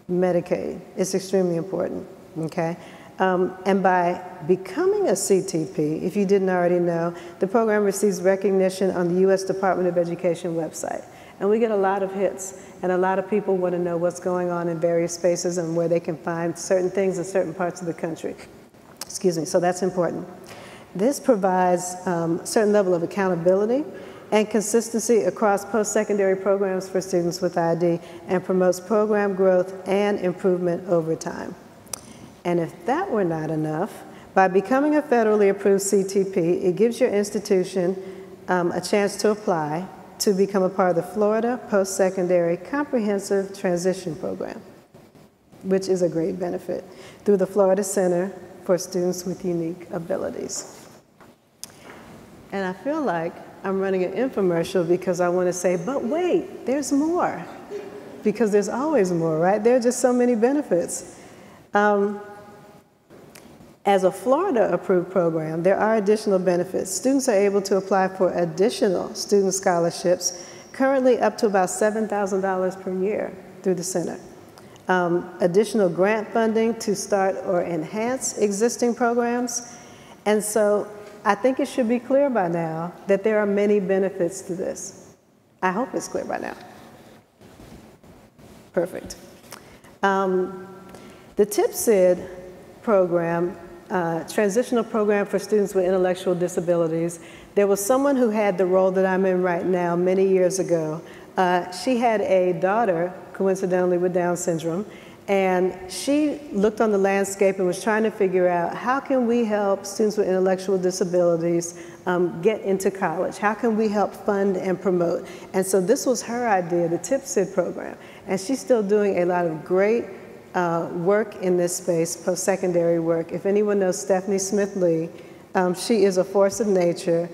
Medicaid is extremely important, okay? And by becoming a CTP, if you didn't already know, the program receives recognition on the U.S. Department of Education website. And we get a lot of hits, and a lot of people want to know what's going on in various spaces and where they can find certain things in certain parts of the country. Excuse me, so that's important. This provides a certain level of accountability and consistency across post-secondary programs for students with ID and promotes program growth and improvement over time. And if that were not enough, by becoming a federally approved CTP, it gives your institution a chance to apply to become a part of the Florida Post-Secondary Comprehensive Transition Program, which is a great benefit, through the Florida Center for Students with Unique Abilities. And I feel like I'm running an infomercial because I want to say, but wait, there's more. Because there's always more, right? There are just so many benefits. As a Florida-approved program, there are additional benefits. Students are able to apply for additional student scholarships, currently up to about $7,000 per year through the center. Additional grant funding to start or enhance existing programs. And so I think it should be clear by now that there are many benefits to this. I hope it's clear by now. Perfect. The TIPSID program, transitional program for students with intellectual disabilities. There was someone who had the role that I'm in right now many years ago She had a daughter, coincidentally, with Down syndrome, and she looked on the landscape and was trying to figure out how can we help students with intellectual disabilities get into college? How can we help fund and promote? And so this was her idea, the TIPSID program. And she's still doing a lot of great work in this space, post-secondary work. If anyone knows Stephanie Smith-Lee, she is a force of nature,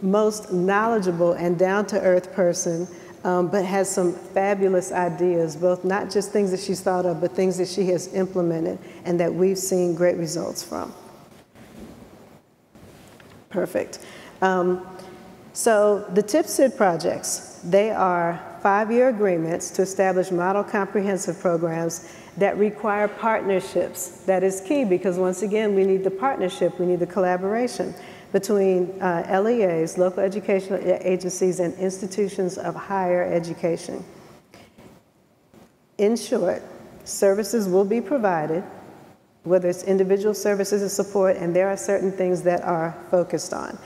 most knowledgeable and down-to-earth person, but has some fabulous ideas, both not just things that she's thought of, but things that she has implemented and that we've seen great results from. Perfect. So the TIPSID projects, they are 5-year agreements to establish model comprehensive programs that require partnerships. That is key because once again, we need the partnership, we need the collaboration between LEAs, local educational agencies, and institutions of higher education. In short, services will be provided, whether it's individual services and support, and there are certain things that are focused on.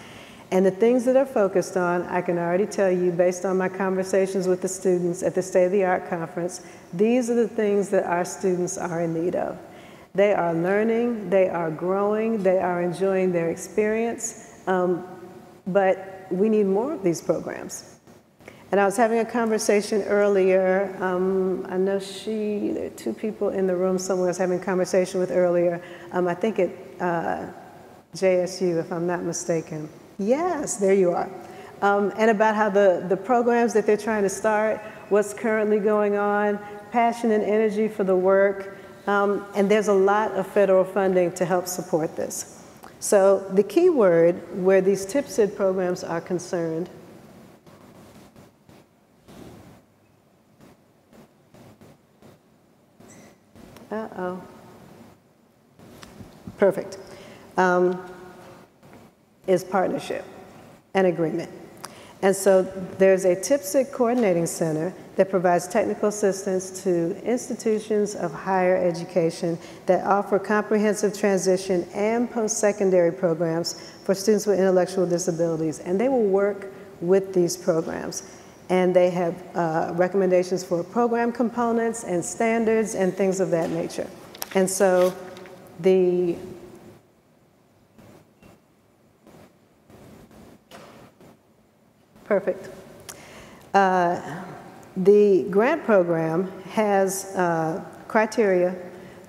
And the things that are focused on, I can already tell you based on my conversations with the students at the State of the Art Conference, these are the things that our students are in need of. They are learning, they are growing, they are enjoying their experience, but we need more of these programs. And I was having a conversation earlier, I know there are 2 people in the room somewhere I was having a conversation with earlier, I think at JSU, if I'm not mistaken. Yes, there you are. And about how the programs that they're trying to start, what's currently going on, passion and energy for the work, and there's a lot of federal funding to help support this. So the key word where these TIPSID programs are concerned perfect, is partnership and agreement. And so there's a TIPSID coordinating center that provides technical assistance to institutions of higher education that offer comprehensive transition and post-secondary programs for students with intellectual disabilities. And they will work with these programs. And they have recommendations for program components and standards and things of that nature. And so the perfect. The grant program has criteria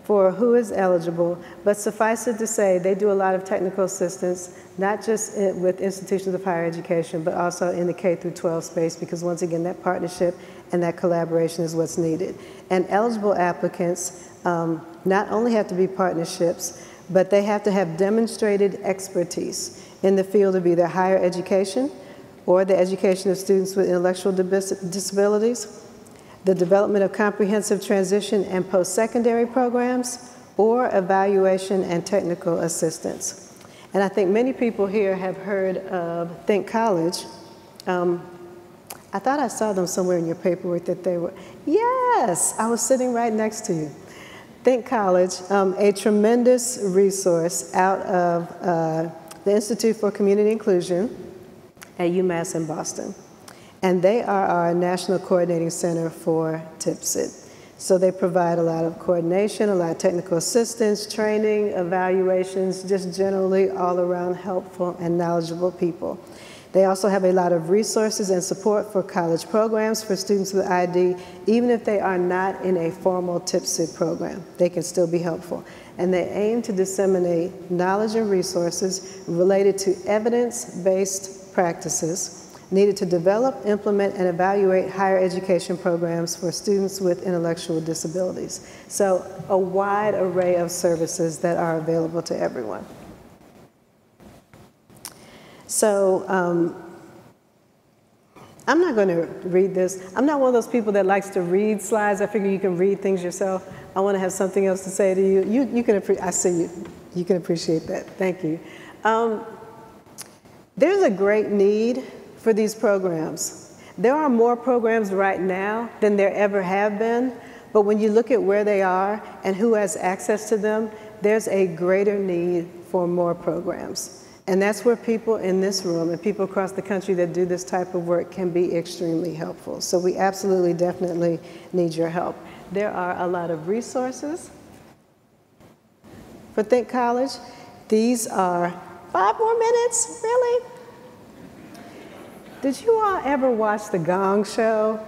for who is eligible, but suffice it to say, they do a lot of technical assistance, not just with institutions of higher education, but also in the K through 12 space, because once again, that partnership and that collaboration is what's needed. And eligible applicants not only have to be partnerships, but they have to have demonstrated expertise in the field of either higher education or the education of students with intellectual disabilities, the development of comprehensive transition and post-secondary programs, or evaluation and technical assistance. And I think many people here have heard of Think College. I thought I saw them somewhere in your paperwork that they were, yes, I was sitting right next to you. Think College, a tremendous resource out of the Institute for Community Inclusion at UMass in Boston. And they are our national coordinating center for TIPSID. So they provide a lot of coordination, a lot of technical assistance, training, evaluations, just generally all around helpful and knowledgeable people. They also have a lot of resources and support for college programs for students with ID, even if they are not in a formal TIPSID program. They can still be helpful. And they aim to disseminate knowledge and resources related to evidence-based practices needed to develop, implement, and evaluate higher education programs for students with intellectual disabilities. So a wide array of services that are available to everyone. So I'm not going to read this. I'm not one of those people that likes to read slides. I figure you can read things yourself. I want to have something else to say to you. You can I see you. You can appreciate that. Thank you. There's a great need for these programs. There are more programs right now than there ever have been, but when you look at where they are and who has access to them, there's a greater need for more programs. And that's where people in this room and people across the country that do this type of work can be extremely helpful. So we absolutely, definitely need your help. There are a lot of resources for Think College. These are 5 more minutes, really? Did you all ever watch The Gong Show?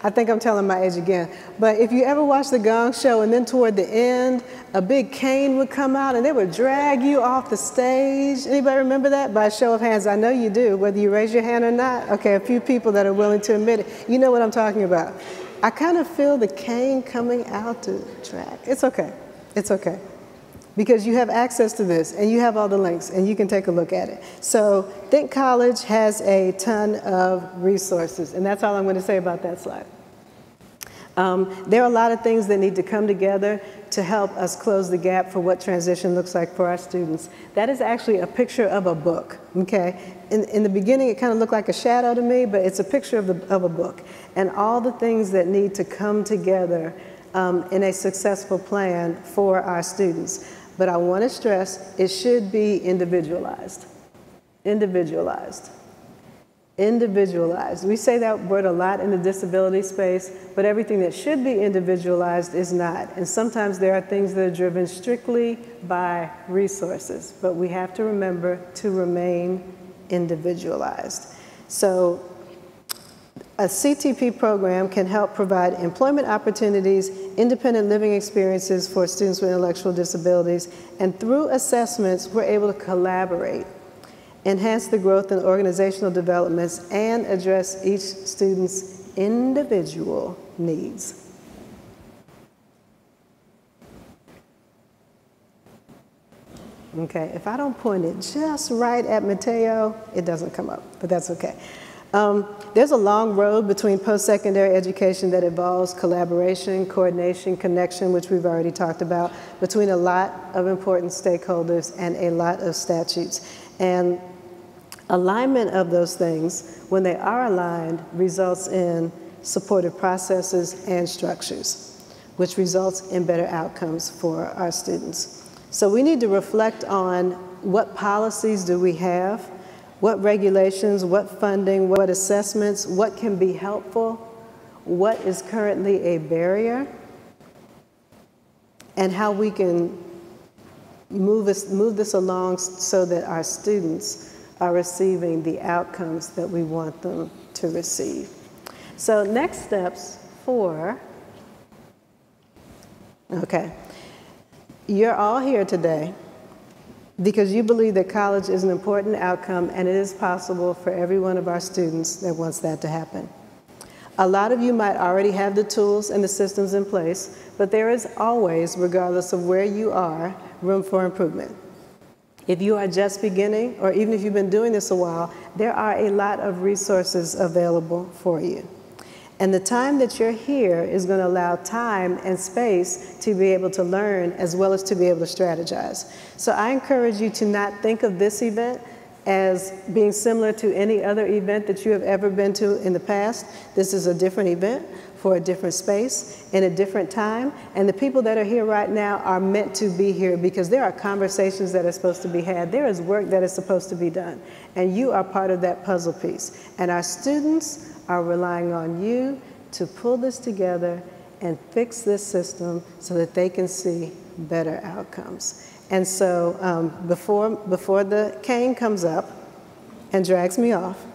I think I'm telling my age again. But if you ever watched The Gong Show and then toward the end, a big cane would come out and they would drag you off the stage. Anybody remember that? By a show of hands, I know you do, whether you raise your hand or not. Okay, a few people that are willing to admit it. You know what I'm talking about. I kind of feel the cane coming out to drag. It's okay. It's okay. Because you have access to this and you have all the links and you can take a look at it. So Think College has a ton of resources, and that's all I'm going to say about that slide. There are a lot of things that need to come together to help us close the gap for what transition looks like for our students. That is actually a picture of a book, okay? In the beginning, it kind of looked like a shadow to me, but it's a picture of a book. And all the things that need to come together in a successful plan for our students. But I want to stress, it should be individualized. Individualized. Individualized. We say that word a lot in the disability space, but everything that should be individualized is not. And sometimes there are things that are driven strictly by resources, but we have to remember to remain individualized. So a CTP program can help provide employment opportunities, independent living experiences for students with intellectual disabilities, and through assessments, we're able to collaborate, enhance the growth and organizational developments, and address each student's individual needs. Okay, if I don't point it just right at Mateo, it doesn't come up, but that's okay. There's a long road between post-secondary education that involves collaboration, coordination, connection, which we've already talked about, between a lot of important stakeholders and a lot of statutes. And alignment of those things, when they are aligned, results in supportive processes and structures, which results in better outcomes for our students. So we need to reflect on what policies do we have, what regulations, what funding, what assessments, what can be helpful, what is currently a barrier, and how we can move this along so that our students are receiving the outcomes that we want them to receive. So next steps for, okay, you're all here today because you believe that college is an important outcome and it is possible for every one of our students that wants that to happen. A lot of you might already have the tools and the systems in place, but there is always, regardless of where you are, room for improvement. If you are just beginning, or even if you've been doing this a while, there are a lot of resources available for you. And the time that you're here is going to allow time and space to be able to learn as well as to be able to strategize. So I encourage you to not think of this event as being similar to any other event that you have ever been to in the past. This is a different event for a different space in a different time. And the people that are here right now are meant to be here because there are conversations that are supposed to be had. There is work that is supposed to be done. And you are part of that puzzle piece. And our students are relying on you to pull this together and fix this system so that they can see better outcomes. And so before the cane comes up and drags me off,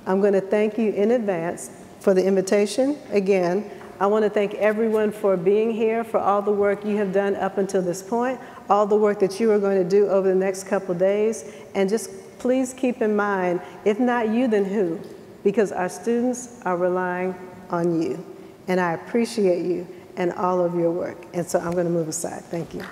I'm going to thank you in advance for the invitation. Again, I want to thank everyone for being here, for all the work you have done up until this point, all the work that you are going to do over the next couple of days, and just please keep in mind, if not you, then who? Because our students are relying on you. And I appreciate you and all of your work. And so I'm going to move aside. Thank you.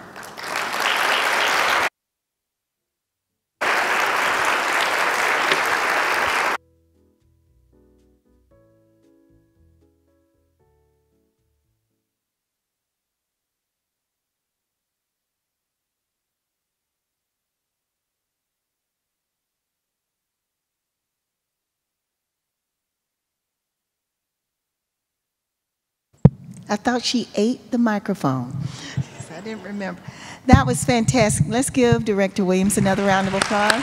I thought she ate the microphone. I didn't remember. That was fantastic. Let's give Director Williams another round of applause.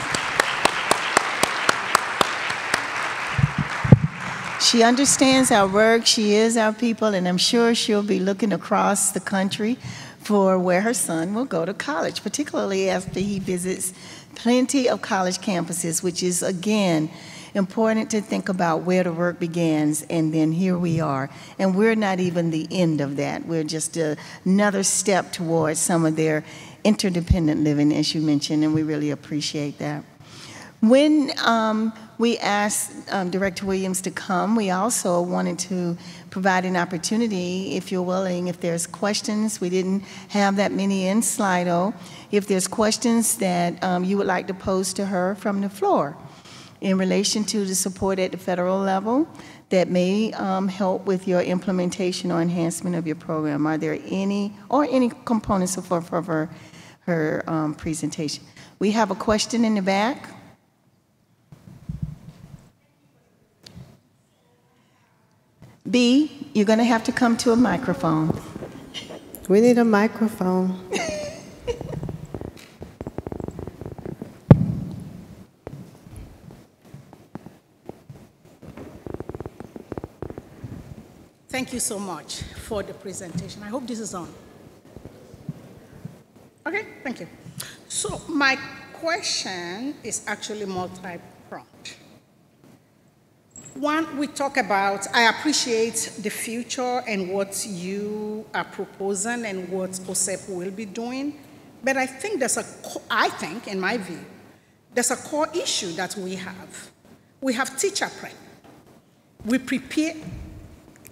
She understands our work, she is our people, and I'm sure she'll be looking across the country for where her son will go to college, particularly after he visits plenty of college campuses, which is, again, important to think about where the work begins, and then here we are. And we're not even the end of that. We're just another step towards some of their interdependent living, as you mentioned, and we really appreciate that. When we asked Director Williams to come, we also wanted to provide an opportunity, if you're willing, if there's questions. We didn't have that many in Slido. If there's questions that you would like to pose to her from the floor in relation to the support at the federal level that may help with your implementation or enhancement of your program. Are there any, or any components of her presentation? We have a question in the back. B, you're going to have to come to a microphone. We need a microphone. Thank you so much for the presentation. I hope this is on. Okay, thank you. So my question is actually multi-pronged. One, we talk about, I appreciate the future and what you are proposing and what OSEP will be doing, but I think in my view, there's a core issue that we have. We have teacher prep. We prepare.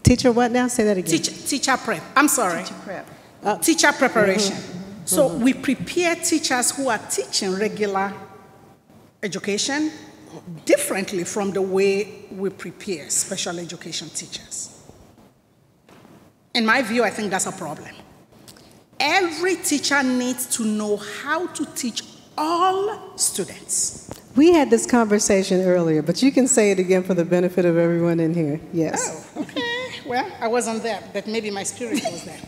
Teacher what now? Say that again. Teacher prep. I'm sorry. Teacher prep. Teacher preparation. So we prepare teachers who are teaching regular education differently from the way we prepare special education teachers. In my view, I think that's a problem. Every teacher needs to know how to teach all students. We had this conversation earlier, but you can say it again for the benefit of everyone in here. Yes. Oh, okay. Well, I wasn't there, but maybe my spirit was there.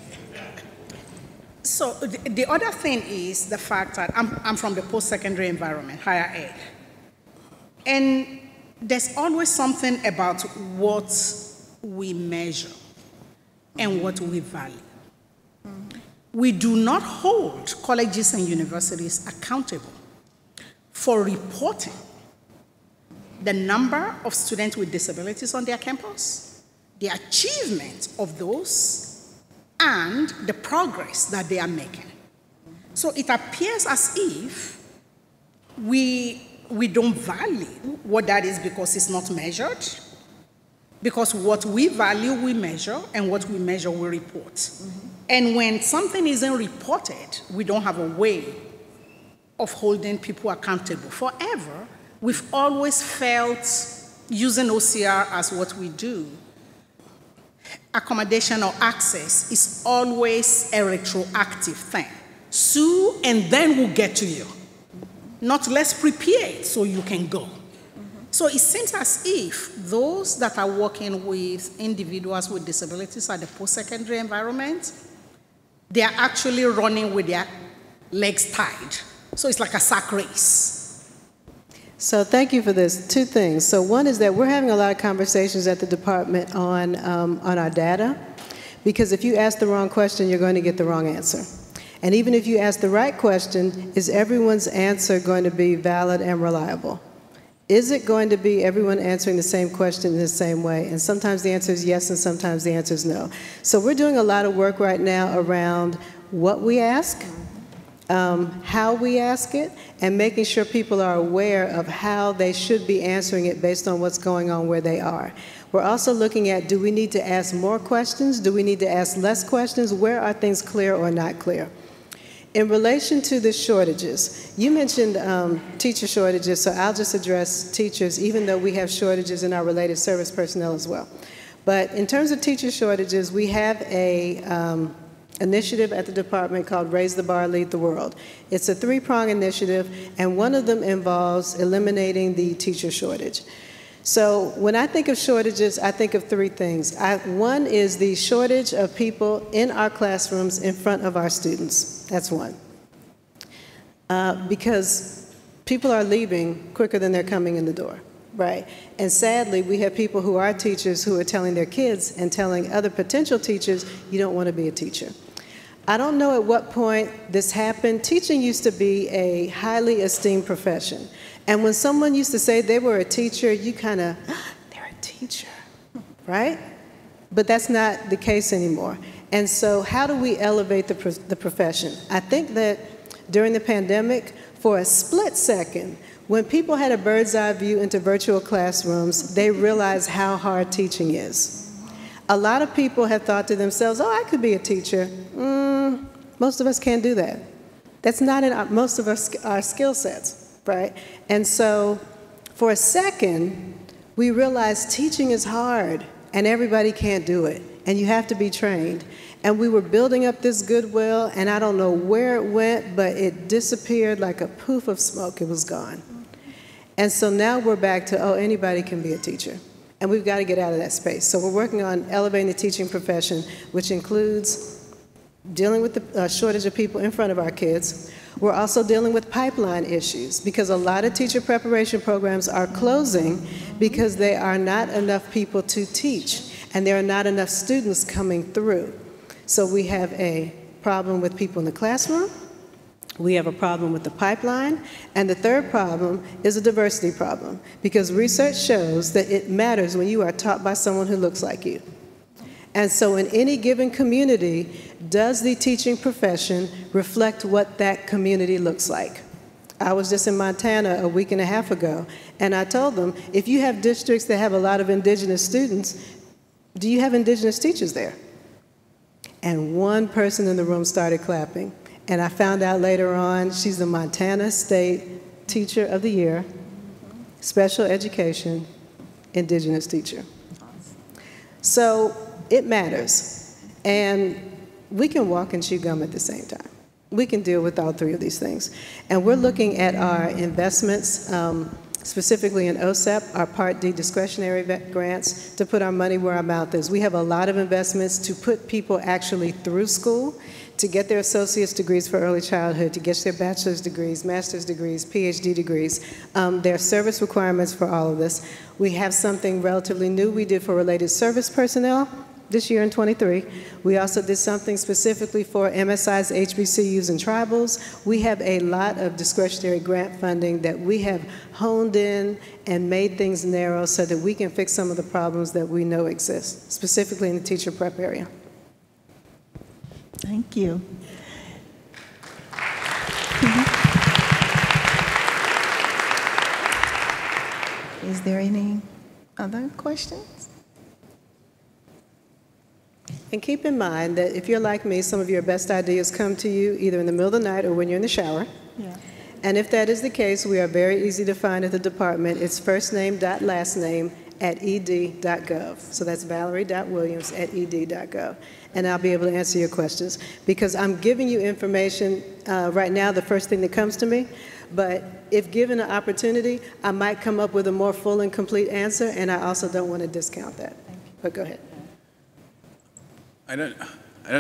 So the other thing is the fact that I'm from the post-secondary environment, higher ed. And there's always something about what we measure and what we value. We do not hold colleges and universities accountable for reporting the number of students with disabilities on their campus, the achievement of those, and the progress that they are making. So it appears as if we don't value what that is because it's not measured, because what we value, we measure, and what we measure, we report. And when something isn't reported, we don't have a way of holding people accountable. Forever, we've always felt, using OCR as what we do, accommodation or access is always a retroactive thing. Sue, and then we'll get to you. Not let's prepare it so you can go. So it seems as if those that are working with individuals with disabilities at the post-secondary environment, they are actually running with their legs tied. So it's like a sack race. So thank you for this. Two things. So one is that we're having a lot of conversations at the department on our data, because if you ask the wrong question, you're going to get the wrong answer. And even if you ask the right question, is everyone's answer going to be valid and reliable? Is it going to be everyone answering the same question in the same way? And sometimes the answer is yes, and sometimes the answer is no. So we're doing a lot of work right now around what we ask, how we ask it, and making sure people are aware of how they should be answering it based on what's going on where they are. We're also looking at, do we need to ask more questions? Do we need to ask less questions? Where are things clear or not clear? In relation to the shortages, you mentioned teacher shortages, so I'll just address teachers, even though we have shortages in our related service personnel as well. But in terms of teacher shortages, we have a initiative at the department called Raise the Bar, Lead the World. It's a three-prong initiative, and one of them involves eliminating the teacher shortage. So when I think of shortages, I think of three things. One is the shortage of people in our classrooms in front of our students. That's one. because people are leaving quicker than they're coming in the door, right? And sadly, we have people who are teachers who are telling their kids and telling other potential teachers, you don't want to be a teacher. I don't know at what point this happened. Teaching used to be a highly esteemed profession. And when someone used to say they were a teacher, you kind of, they're a teacher, right? But that's not the case anymore. And so how do we elevate the profession? I think that during the pandemic, for a split second, when people had a bird's eye view into virtual classrooms, they realized how hard teaching is. A lot of people have thought to themselves, oh, I could be a teacher. Most of us can't do that. That's not in most of our skill sets, right? And so for a second, we realized teaching is hard and everybody can't do it, and you have to be trained. And we were building up this goodwill, and I don't know where it went, but it disappeared like a poof of smoke. It was gone. And so now we're back to, oh, anybody can be a teacher. And we've got to get out of that space. So we're working on elevating the teaching profession, which includes dealing with the shortage of people in front of our kids. We're also dealing with pipeline issues, because a lot of teacher preparation programs are closing because there are not enough people to teach, and there are not enough students coming through. So we have a problem with people in the classroom, we have a problem with the pipeline, and the third problem is a diversity problem, because research shows that it matters when you are taught by someone who looks like you. And so in any given community, does the teaching profession reflect what that community looks like? I was just in Montana a week and a half ago, and I told them, if you have districts that have a lot of indigenous students, do you have indigenous teachers there? And one person in the room started clapping. And I found out later on, she's the Montana State Teacher of the Year, Special Education, Indigenous teacher. So it matters. And we can walk and chew gum at the same time. We can deal with all three of these things. And we're looking at our investments, specifically in OSEP, our Part D discretionary grants, to put our money where our mouth is. We have a lot of investments to put people actually through school, to get their associate's degrees for early childhood, to get their bachelor's degrees, master's degrees, PhD degrees. There are service requirements for all of this. We have something relatively new we did for related service personnel this year in '23. We also did something specifically for MSIs, HBCUs, and tribals. We have a lot of discretionary grant funding that we have honed in and made things narrow so that we can fix some of the problems that we know exist, specifically in the teacher prep area. Thank you. Is there any other questions? And keep in mind that if you're like me, some of your best ideas come to you either in the middle of the night or when you're in the shower. Yeah. And if that is the case, we are very easy to find at the department. It's firstname.lastname@ed.gov. So that's valerie.williams@ed.gov. And I'll be able to answer your questions. Because I'm giving you information right now, the first thing that comes to me. But if given an opportunity, I might come up with a more full and complete answer, and I also don't want to discount that. But go ahead. I don't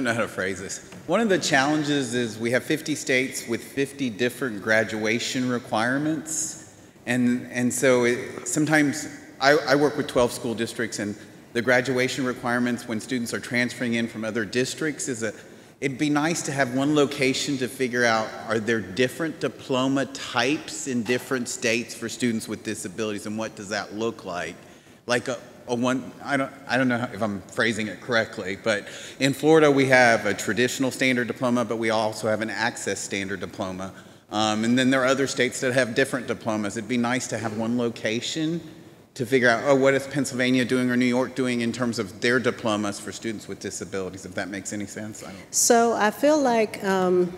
know how to phrase this. One of the challenges is we have 50 states with 50 different graduation requirements. And so sometimes I work with 12 school districts, and the graduation requirements when students are transferring in from other districts it'd be nice to have one location to figure out, are there different diploma types in different states for students with disabilities, and what does that look like? Like I don't know if I'm phrasing it correctly, but in Florida we have a traditional standard diploma, but we also have an access standard diploma. And then there are other states that have different diplomas. It'd be nice to have one location to figure out, oh, what is Pennsylvania doing or New York doing in terms of their diplomas for students with disabilities, if that makes any sense. So I feel like, and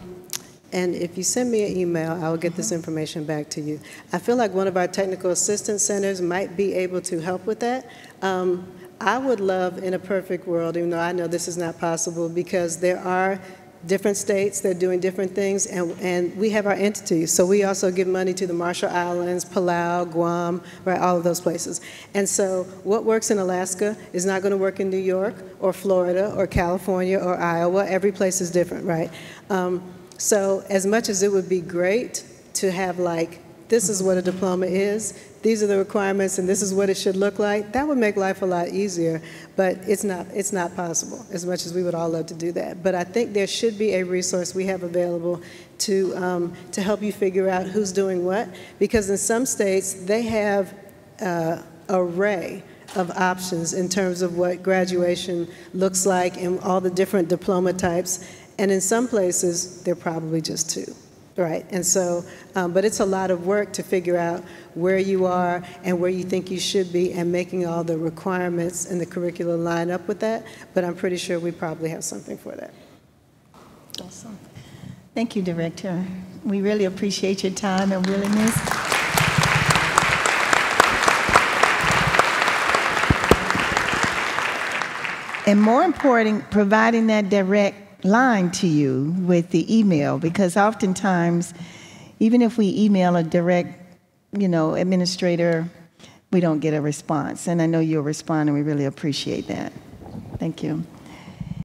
if you send me an email, I will get this information back to you. I feel like one of our technical assistance centers might be able to help with that. I would love, in a perfect world, even though I know this is not possible, because there are different states that are doing different things, and we have our entities. So we also give money to the Marshall Islands, Palau, Guam, right, all of those places. And so what works in Alaska is not going to work in New York or Florida or California or Iowa. Every place is different, right? So as much as it would be great to have like, this is what a diploma is, these are the requirements, and this is what it should look like, that would make life a lot easier, but it's not possible, as much as we would all love to do that. But I think there should be a resource we have available to help you figure out who's doing what, because in some states, they have an array of options in terms of what graduation looks like and all the different diploma types, and in some places, they're probably just two. Right, and so, but it's a lot of work to figure out where you are and where you think you should be and making all the requirements and the curriculum line up with that, but I'm pretty sure we probably have something for that. Awesome. Thank you, Director. We really appreciate your time and willingness. And more important, providing that direct line to you with the email, because oftentimes, even if we email a direct, administrator, we don't get a response. And I know you'll respond, and we really appreciate that. Thank you.